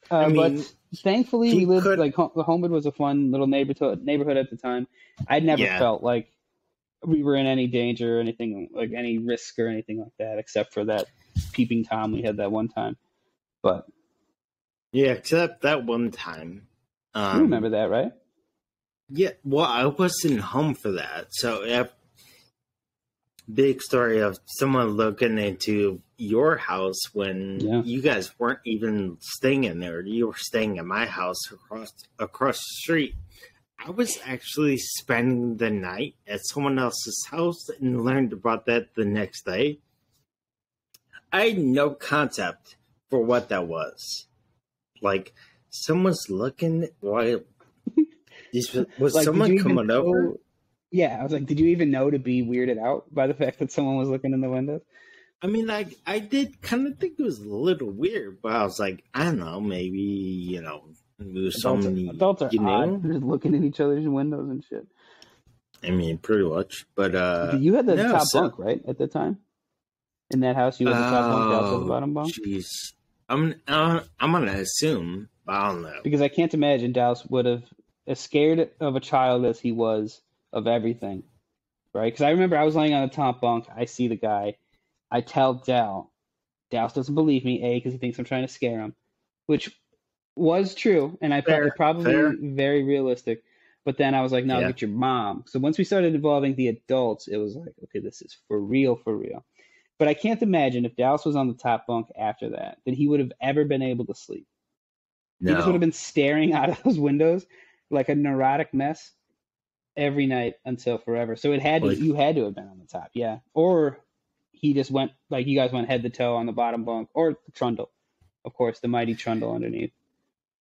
But thankfully we lived, like, Homewood was a fun little neighborhood at the time. I'd never felt like we were in any danger or anything, like any risk or anything like that, except for that peeping Tom we had that one time. But yeah, except that one time. You remember that, right? Yeah, well, I wasn't home for that. So, big story of someone looking into your house when you guys weren't even staying in there. You were staying in my house across the street. I was actually spending the night at someone else's house and learned about that the next day. I had no concept for what that was. Like, someone's looking. Was like, someone coming over? Yeah, I was like, did you even know to be weirded out by the fact that someone was looking in the windows? I mean, I did kind of think it was a little weird, but I was like, I don't know, maybe, adults are odd, just looking in each other's windows and shit. I mean, pretty much, but you had the top bunk, right, at the time? In that house, you had the top bunk, you also the bottom bunk? Jeez. I'm gonna assume, but I don't know. Because I can't imagine Dallas would have, as scared of a child as he was of everything, right? Because I remember I was laying on the top bunk, I see the guy, I tell Dallas doesn't believe me, A, because he thinks I'm trying to scare him, which was true, and probably very realistic. But then I was like, no, get your mom. So once we started involving the adults, it was like, okay, this is for real, for real. But I can't imagine if Dallas was on the top bunk after that he would have ever been able to sleep. No. He just would have been staring out of those windows like a neurotic mess every night until forever. So you had to have been on the top, yeah. Or he just went, like you guys went head to toe on the bottom bunk, or the trundle. Of course, the mighty trundle underneath.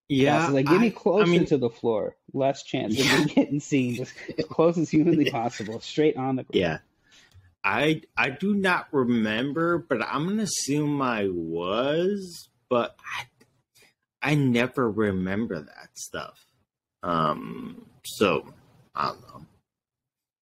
Yeah, so like get me closer to the floor. Less chance of me getting seen, just as close as humanly possible, straight on the ground. Yeah. I do not remember, but I'm gonna assume I was, but I never remember that stuff. So I don't know.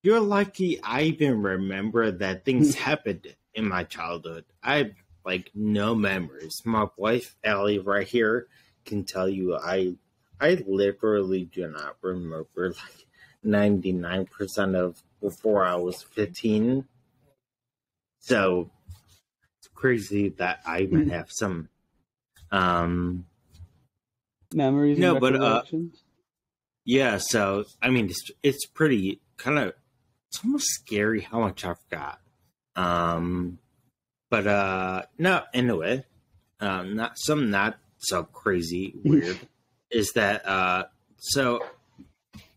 You're lucky I even remember that things happened in my childhood. I have like no memories. My wife Allie right here can tell you I literally do not remember like 99% of before I was 15. So it's crazy that I even have some memories. No, but yeah. So I mean, it's pretty kind of. It's almost scary how much I forgot. But no. Anyway, not so crazy weird. Is that so?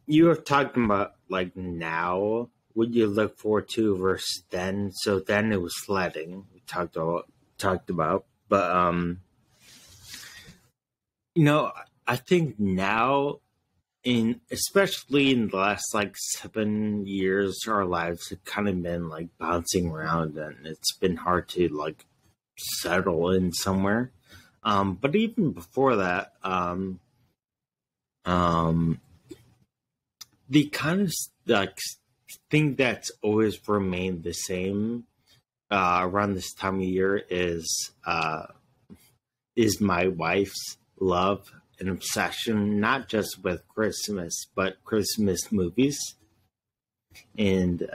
You were talking about like now. What you look forward to versus then? So then it was sledding. We talked about, but I think now, especially in the last like 7 years, our lives have kind of been like bouncing around, and it's been hard to like settle in somewhere. But even before that, the kind of like thing that's always remained the same around this time of year is my wife's love and obsession, not just with Christmas, but Christmas movies. And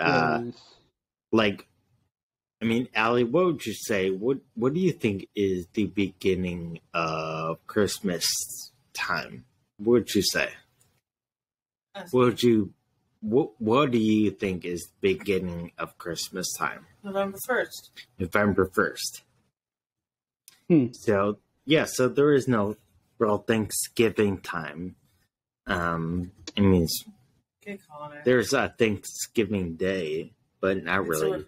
like, I mean, Allie, what would you say? What do you think is the beginning of Christmas time? What would you say? What do you think is the beginning of Christmas time? November 1st. November 1st. So, yeah, so there is no real Thanksgiving time. It means there's a Thanksgiving Day, but not really.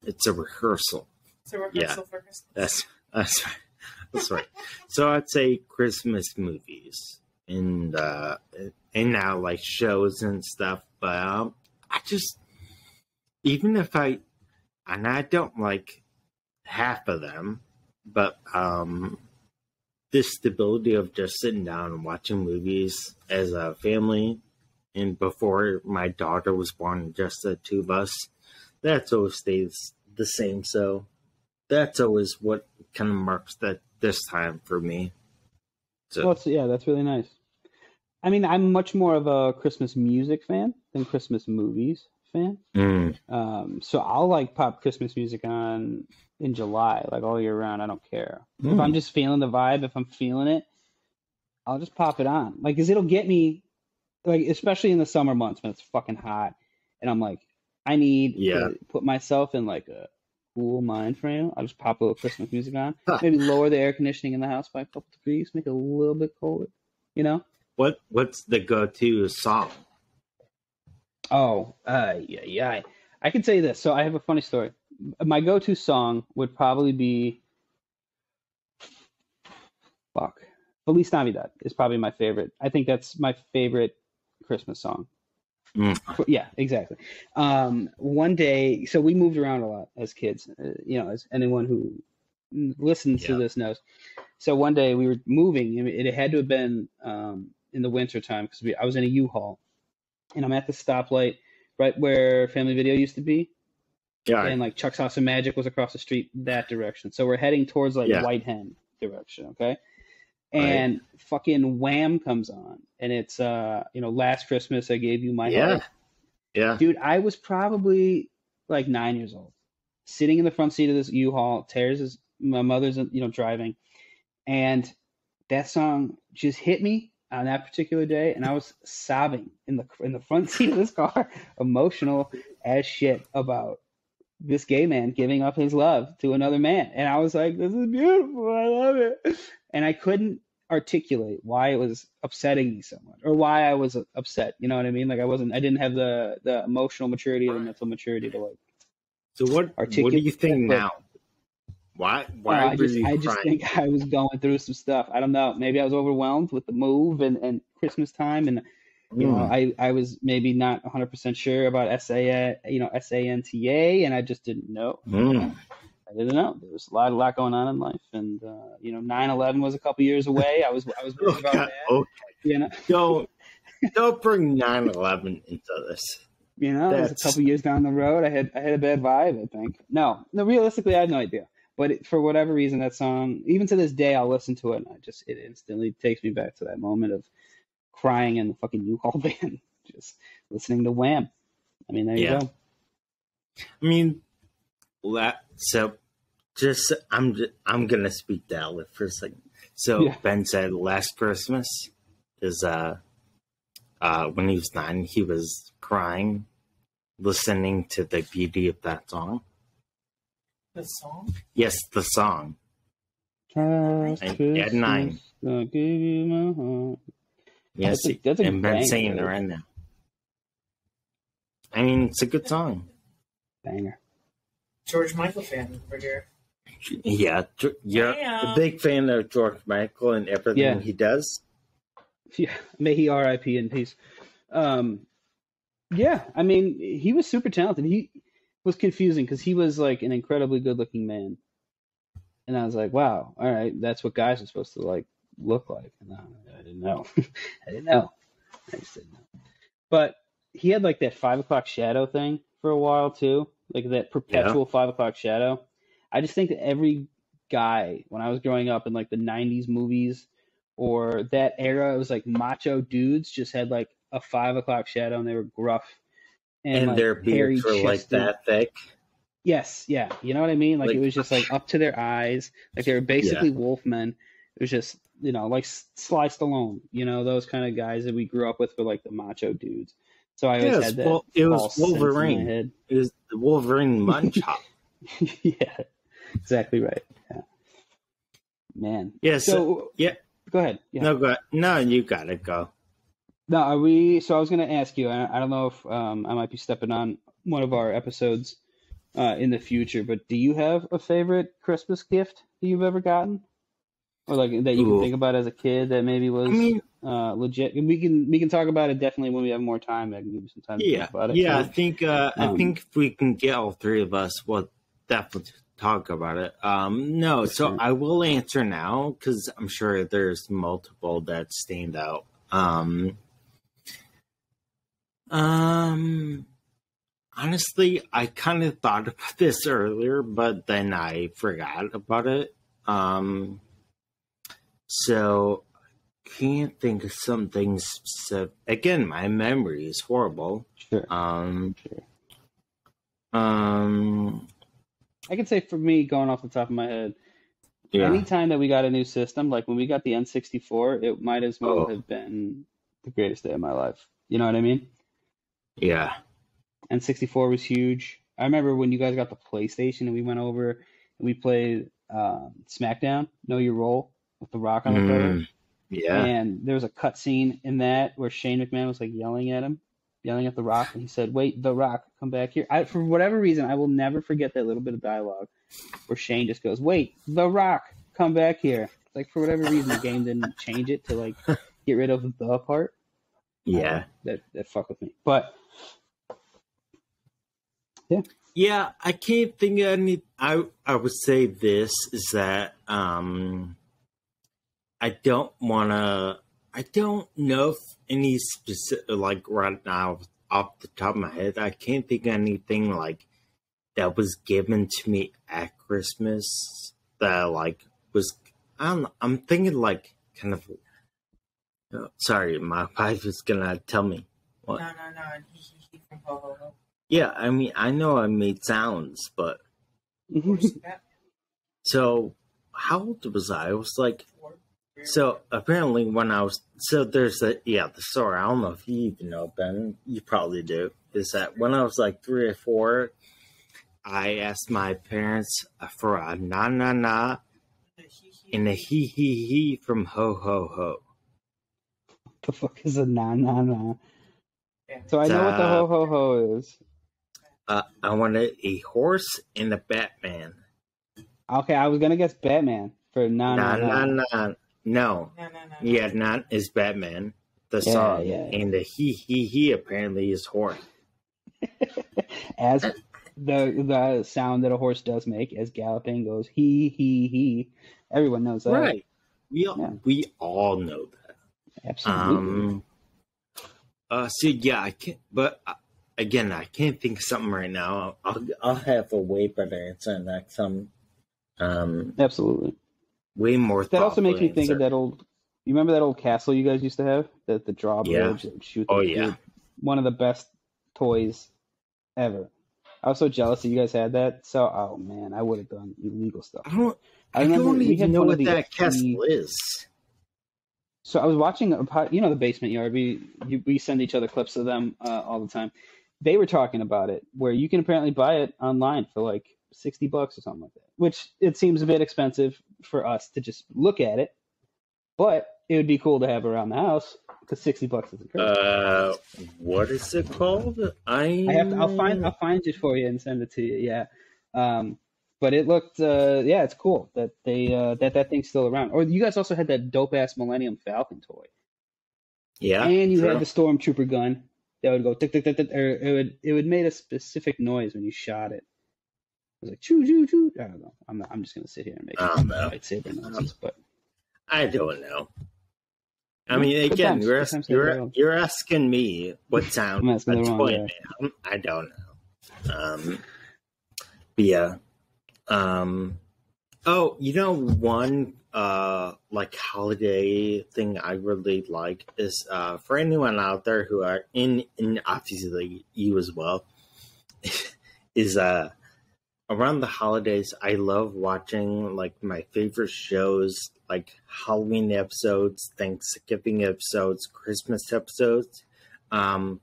It's a rehearsal. It's a rehearsal for Christmas. That's right. That's right. So I'd say Christmas movies and now like shows and stuff. But I just, even if I don't like half of them, but the stability of just sitting down and watching movies as a family, and before my daughter was born, just the two of us, that's always stays the same. So that's always what kind of marks this time for me. So that's really nice. I mean, I'm much more of a Christmas music fan than Christmas movies fan. So I'll like pop Christmas music on in July, like all year round. I don't care. If I'm just feeling the vibe, if I'm feeling it, I'll just pop it on. Like, cause it'll get me, like, especially in the summer months when it's fucking hot, and I'm like, I need to put myself in like a cool mind frame. I'll just pop a little Christmas music on. Maybe lower the air conditioning in the house by a couple degrees, make it a little bit colder. You know? What's the go-to song? Oh, yeah. I can tell you this. So I have a funny story. My go-to song would probably be Feliz Navidad is probably my favorite. I think that's my favorite Christmas song. Yeah, exactly. One day, so we moved around a lot as kids, as anyone who listens to this knows. So one day we were moving, and it had to have been in the winter time, because I was in a U-Haul, and I'm at the stoplight right where Family Video used to be. Yeah. And like Chuck's House of Magic was across the street that direction. So we're heading towards like White Hen direction, okay? And fucking Wham comes on, and it's Last Christmas I Gave You My Heart. Yeah. Dude, I was probably like 9 years old, sitting in the front seat of this U-Haul. My mother's driving, and that song just hit me on that particular day, and I was sobbing in the front seat of this car, emotional as shit about this gay man giving up his love to another man. And I was like, this is beautiful. I love it. And I couldn't articulate why it was upsetting me so much, or why I was upset. You know what I mean? Like I didn't have the emotional maturity or the mental maturity to like. So what do you think now? Why I just think I was going through some stuff. I don't know. Maybe I was overwhelmed with the move and Christmas time, and you know, I was maybe not 100% sure about SANTA, and I just didn't know. I didn't know. There was a lot going on in life, and you know, 9/11 was a couple years away. I was worried about that. Okay. You know, don't bring 9/11 into this. You know, it was a couple years down the road. I had a bad vibe, I think. No, realistically, I have no idea. But for whatever reason, that song, even to this day, I'll listen to it, and it instantly takes me back to that moment of crying in the fucking U-Haul van, just listening to Wham. I mean, there you go. I mean, so just I'm gonna speak to Alec for a second. So Ben said last Christmas is when he was 9, he was crying, listening to the beauty of that song. The song? Yes, the song. At 9. I'll give you my heart. Yes, that's a and Ben banger, saying it right now. I mean, it's a good song. Banger. George Michael fan over here. Yeah, you're a big fan of George Michael and everything he does. Yeah, may he R.I.P. in peace. Yeah, I mean, he was super talented. He was confusing because he was like an incredibly good-looking man, and I was like, "Wow, all right, that's what guys are supposed to like look like." And I didn't know. I just didn't know. But he had like that 5 o'clock shadow thing for a while too, like that perpetual 5 o'clock shadow. I just think that every guy, when I was growing up in like the 90s movies or that era, it was like macho dudes just had like a 5 o'clock shadow, and they were gruff and like, their beards were like that thick. Yes, yeah, you know what I mean. Like it was just like up to their eyes, like they were basically wolfmen. It was just, you know, like Sly Stallone, you know, those kind of guys that we grew up with were like the macho dudes. So I always had that. Well, it was Wolverine. In my head. It was the Wolverine mutton chop. Yeah, exactly right. Yeah, man. Yeah. So go ahead. Yeah. No, go ahead. No, you gotta go. No, are we? So I was going to ask you. I don't know if I might be stepping on one of our episodes in the future, but do you have a favorite Christmas gift that you've ever gotten, or like that you can think about as a kid that maybe was legit? And we can talk about it definitely when we have more time. I can give you some time to think about it. Yeah, I think if we can get all three of us, we'll definitely talk about it. So I will answer now because I'm sure there's multiple that stand out. Honestly, I kind of thought about this earlier, but then I forgot about it. So can't think of something specific. Again, my memory is horrible. Sure. I can say for me, going off the top of my head, anytime that we got a new system, like when we got the N64, it might as well have been the greatest day of my life. You know what I mean? Yeah. N64 was huge. I remember when you guys got the PlayStation and we went over and we played SmackDown, Know Your Role, with The Rock on the cover. Yeah. And there was a cutscene in that where Shane McMahon was like yelling at The Rock, and he said, "Wait, The Rock, come back here." For whatever reason, I will never forget that little bit of dialogue where Shane just goes, "Wait, The Rock, come back here." Like, for whatever reason, the game didn't change it to like get rid of the part. Yeah. That fucked with me. But yeah, I can't think of any. I would say this is that I don't know if any specific, like right now off the top of my head, I can't think of anything like that was given to me at Christmas that like was, I don't know, I'm thinking like kind of, sorry, my wife is gonna tell me. What? No. He from ho ho ho. Yeah, I mean, I know I made sounds, but so how old was I? I was like 4. So apparently there's the story. I don't know if you even know, Ben. You probably do. Is that when I was like 3 or 4, I asked my parents for a na na na and a he he from ho ho ho. What the fuck is a na na na? So I know what the ho ho ho is. I wanted a horse and a Batman. Okay, I was gonna guess Batman for na na na. No. Yeah, not is Batman, the song. Yeah. And the he apparently is horse. As the sound that a horse does make as galloping goes he. Everyone knows that. Right. We all know that. Absolutely. So yeah, I can't, but again, I can't think of something right now. I'll have a way better answer next time. Absolutely. Way more. That also makes me think of that old. You remember that old castle you guys used to have? The drawbridge that would shoot. One of the best toys ever. I was so jealous that you guys had that. So, oh man, I would have done illegal stuff. I don't even know what that castle is. So I was watching, the Basement Yard. We send each other clips of them all the time. They were talking about it, where you can apparently buy it online for like $60 or something like that. Which it seems a bit expensive for us to just look at it, but it would be cool to have around the house because $60 isn't crazy. What is it called? I'll find it for you and send it to you. Yeah. But it looked, it's cool that they that thing's still around. Or you guys also had that dope ass Millennium Falcon toy. Yeah. And you had the Stormtrooper gun that would go tick tick tick tick, or it would make a specific noise when you shot it. It was like choo choo choo. I don't know. I'm just gonna sit here and make lightsaber noises, but I don't know. I mean, again, you're asking me what sound a toy man. I don't know. But yeah. One like holiday thing I really like is for anyone out there who are in obviously you as well is around the holidays I love watching like my favorite shows like Halloween episodes, Thanksgiving episodes, Christmas episodes. The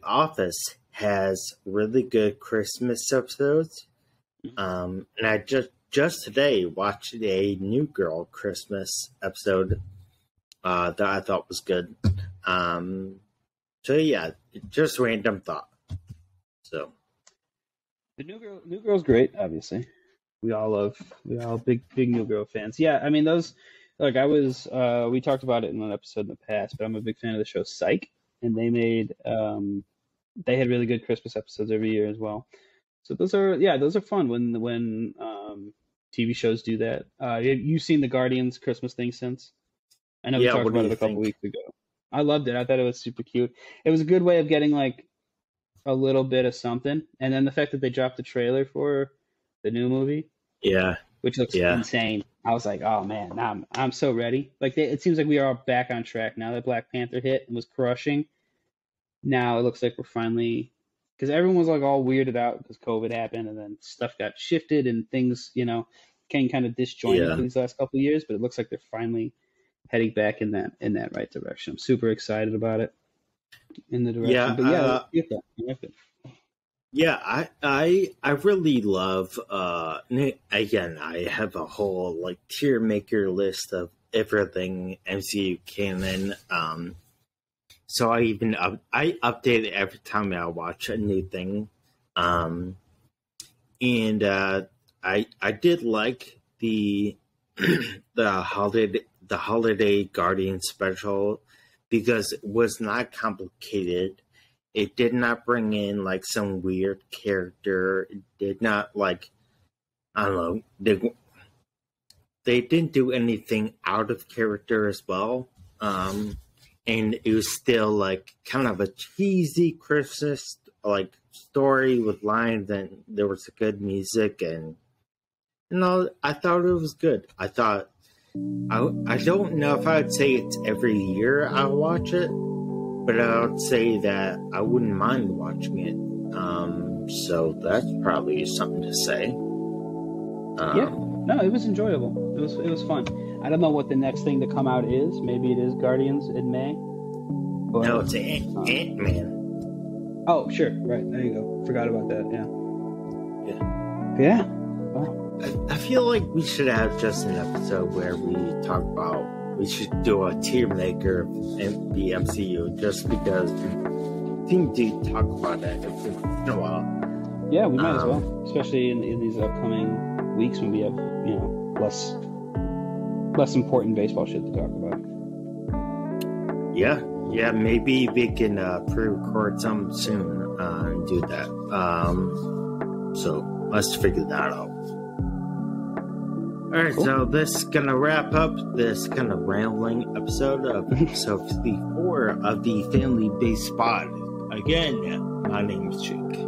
Office has really good Christmas episodes. And I just today watched a New Girl Christmas episode that I thought was good. So yeah, just random thought. So the New Girl's great, obviously. We all big New Girl fans. Yeah, I mean those we talked about it in an episode in the past, but I'm a big fan of the show Psych, and they had really good Christmas episodes every year as well. So those are fun when TV shows do that. You've seen the Guardians Christmas thing since? I know we talked about it a couple weeks ago. I loved it. I thought it was super cute. It was a good way of getting like a little bit of something, and then the fact that they dropped the trailer for the new movie, which looks insane. I was like, oh man, I'm so ready. Like it seems like we are back on track now that Black Panther hit and was crushing. Now it looks like we're finally. Because everyone was like all weirded out because COVID happened, and then stuff got shifted, and things, came kind of disjointed for these last couple of years. But it looks like they're finally heading back in that right direction. I'm super excited about it. In the direction, I really love. Again, I have a whole like tier maker list of everything MCU canon. So I update it every time I watch a new thing. And I did like the holiday Guardian special because it was not complicated. It did not bring in like some weird character. It did not like, I don't know, they didn't do anything out of character as well. And it was still like kind of a cheesy Christmas like story with lines, and there was good music, and I thought it was good. I thought I don't know if I would say it's every year I watch it, but I would say that I wouldn't mind watching it. So that's probably something to say. No, it was enjoyable. It was fun. I don't know what the next thing to come out is. Maybe it is Guardians in May. But, no, it's Ant-Man. Oh, sure. Right. There you go. Forgot about that. Yeah. Wow. I feel like we should have just an episode where we talk about. We should do a tier maker of the MCU just because we seem to talk about that every once in a while. Yeah, we might as well, especially in these upcoming weeks when we have less important baseball shit to talk about. Yeah, maybe we can pre-record something soon and do that. So let's figure that out. All right, cool. So this is gonna wrap up this kind of rambling episode of episode 54 of the Family Based Pod. Again, my name is Jake,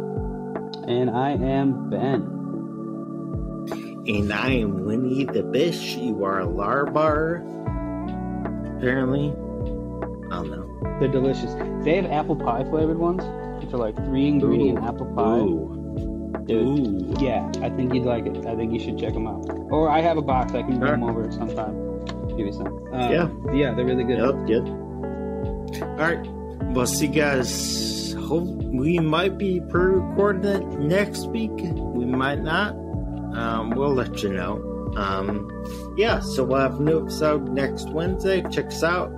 and I am Ben. And I am Winnie the Bish. You are Larbar. Apparently. I don't know. They're delicious. They have apple pie flavored ones, which are like 3-ingredient apple pie. Ooh. Dude, yeah, I think you'd like it. I think you should check them out. Or I have a box. I can bring them over sometime. Give you some. Yeah, they're really good. Yep, good. All right. We'll see you guys. We might be pre-recording it next week. We might not. We'll let you know. So we'll have a new episode next Wednesday. Check us out.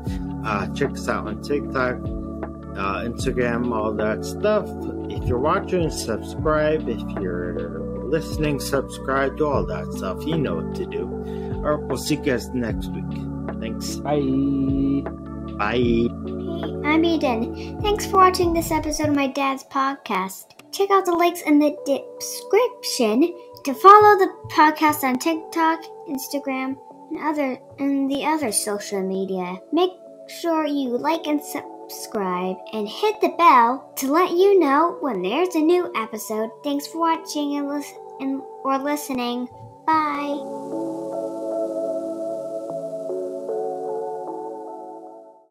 Check us out on TikTok, Instagram, all that stuff. If you're watching, subscribe. If you're listening, subscribe to all that stuff. You know what to do. All right, we'll see you guys next week. Thanks. Bye. Bye. Hey, I'm Eden. Thanks for watching this episode of my dad's podcast. Check out the links in the description to follow the podcast on TikTok, Instagram, and the other social media. Make sure you like and subscribe and hit the bell to let you know when there's a new episode. Thanks for watching or listening. Bye.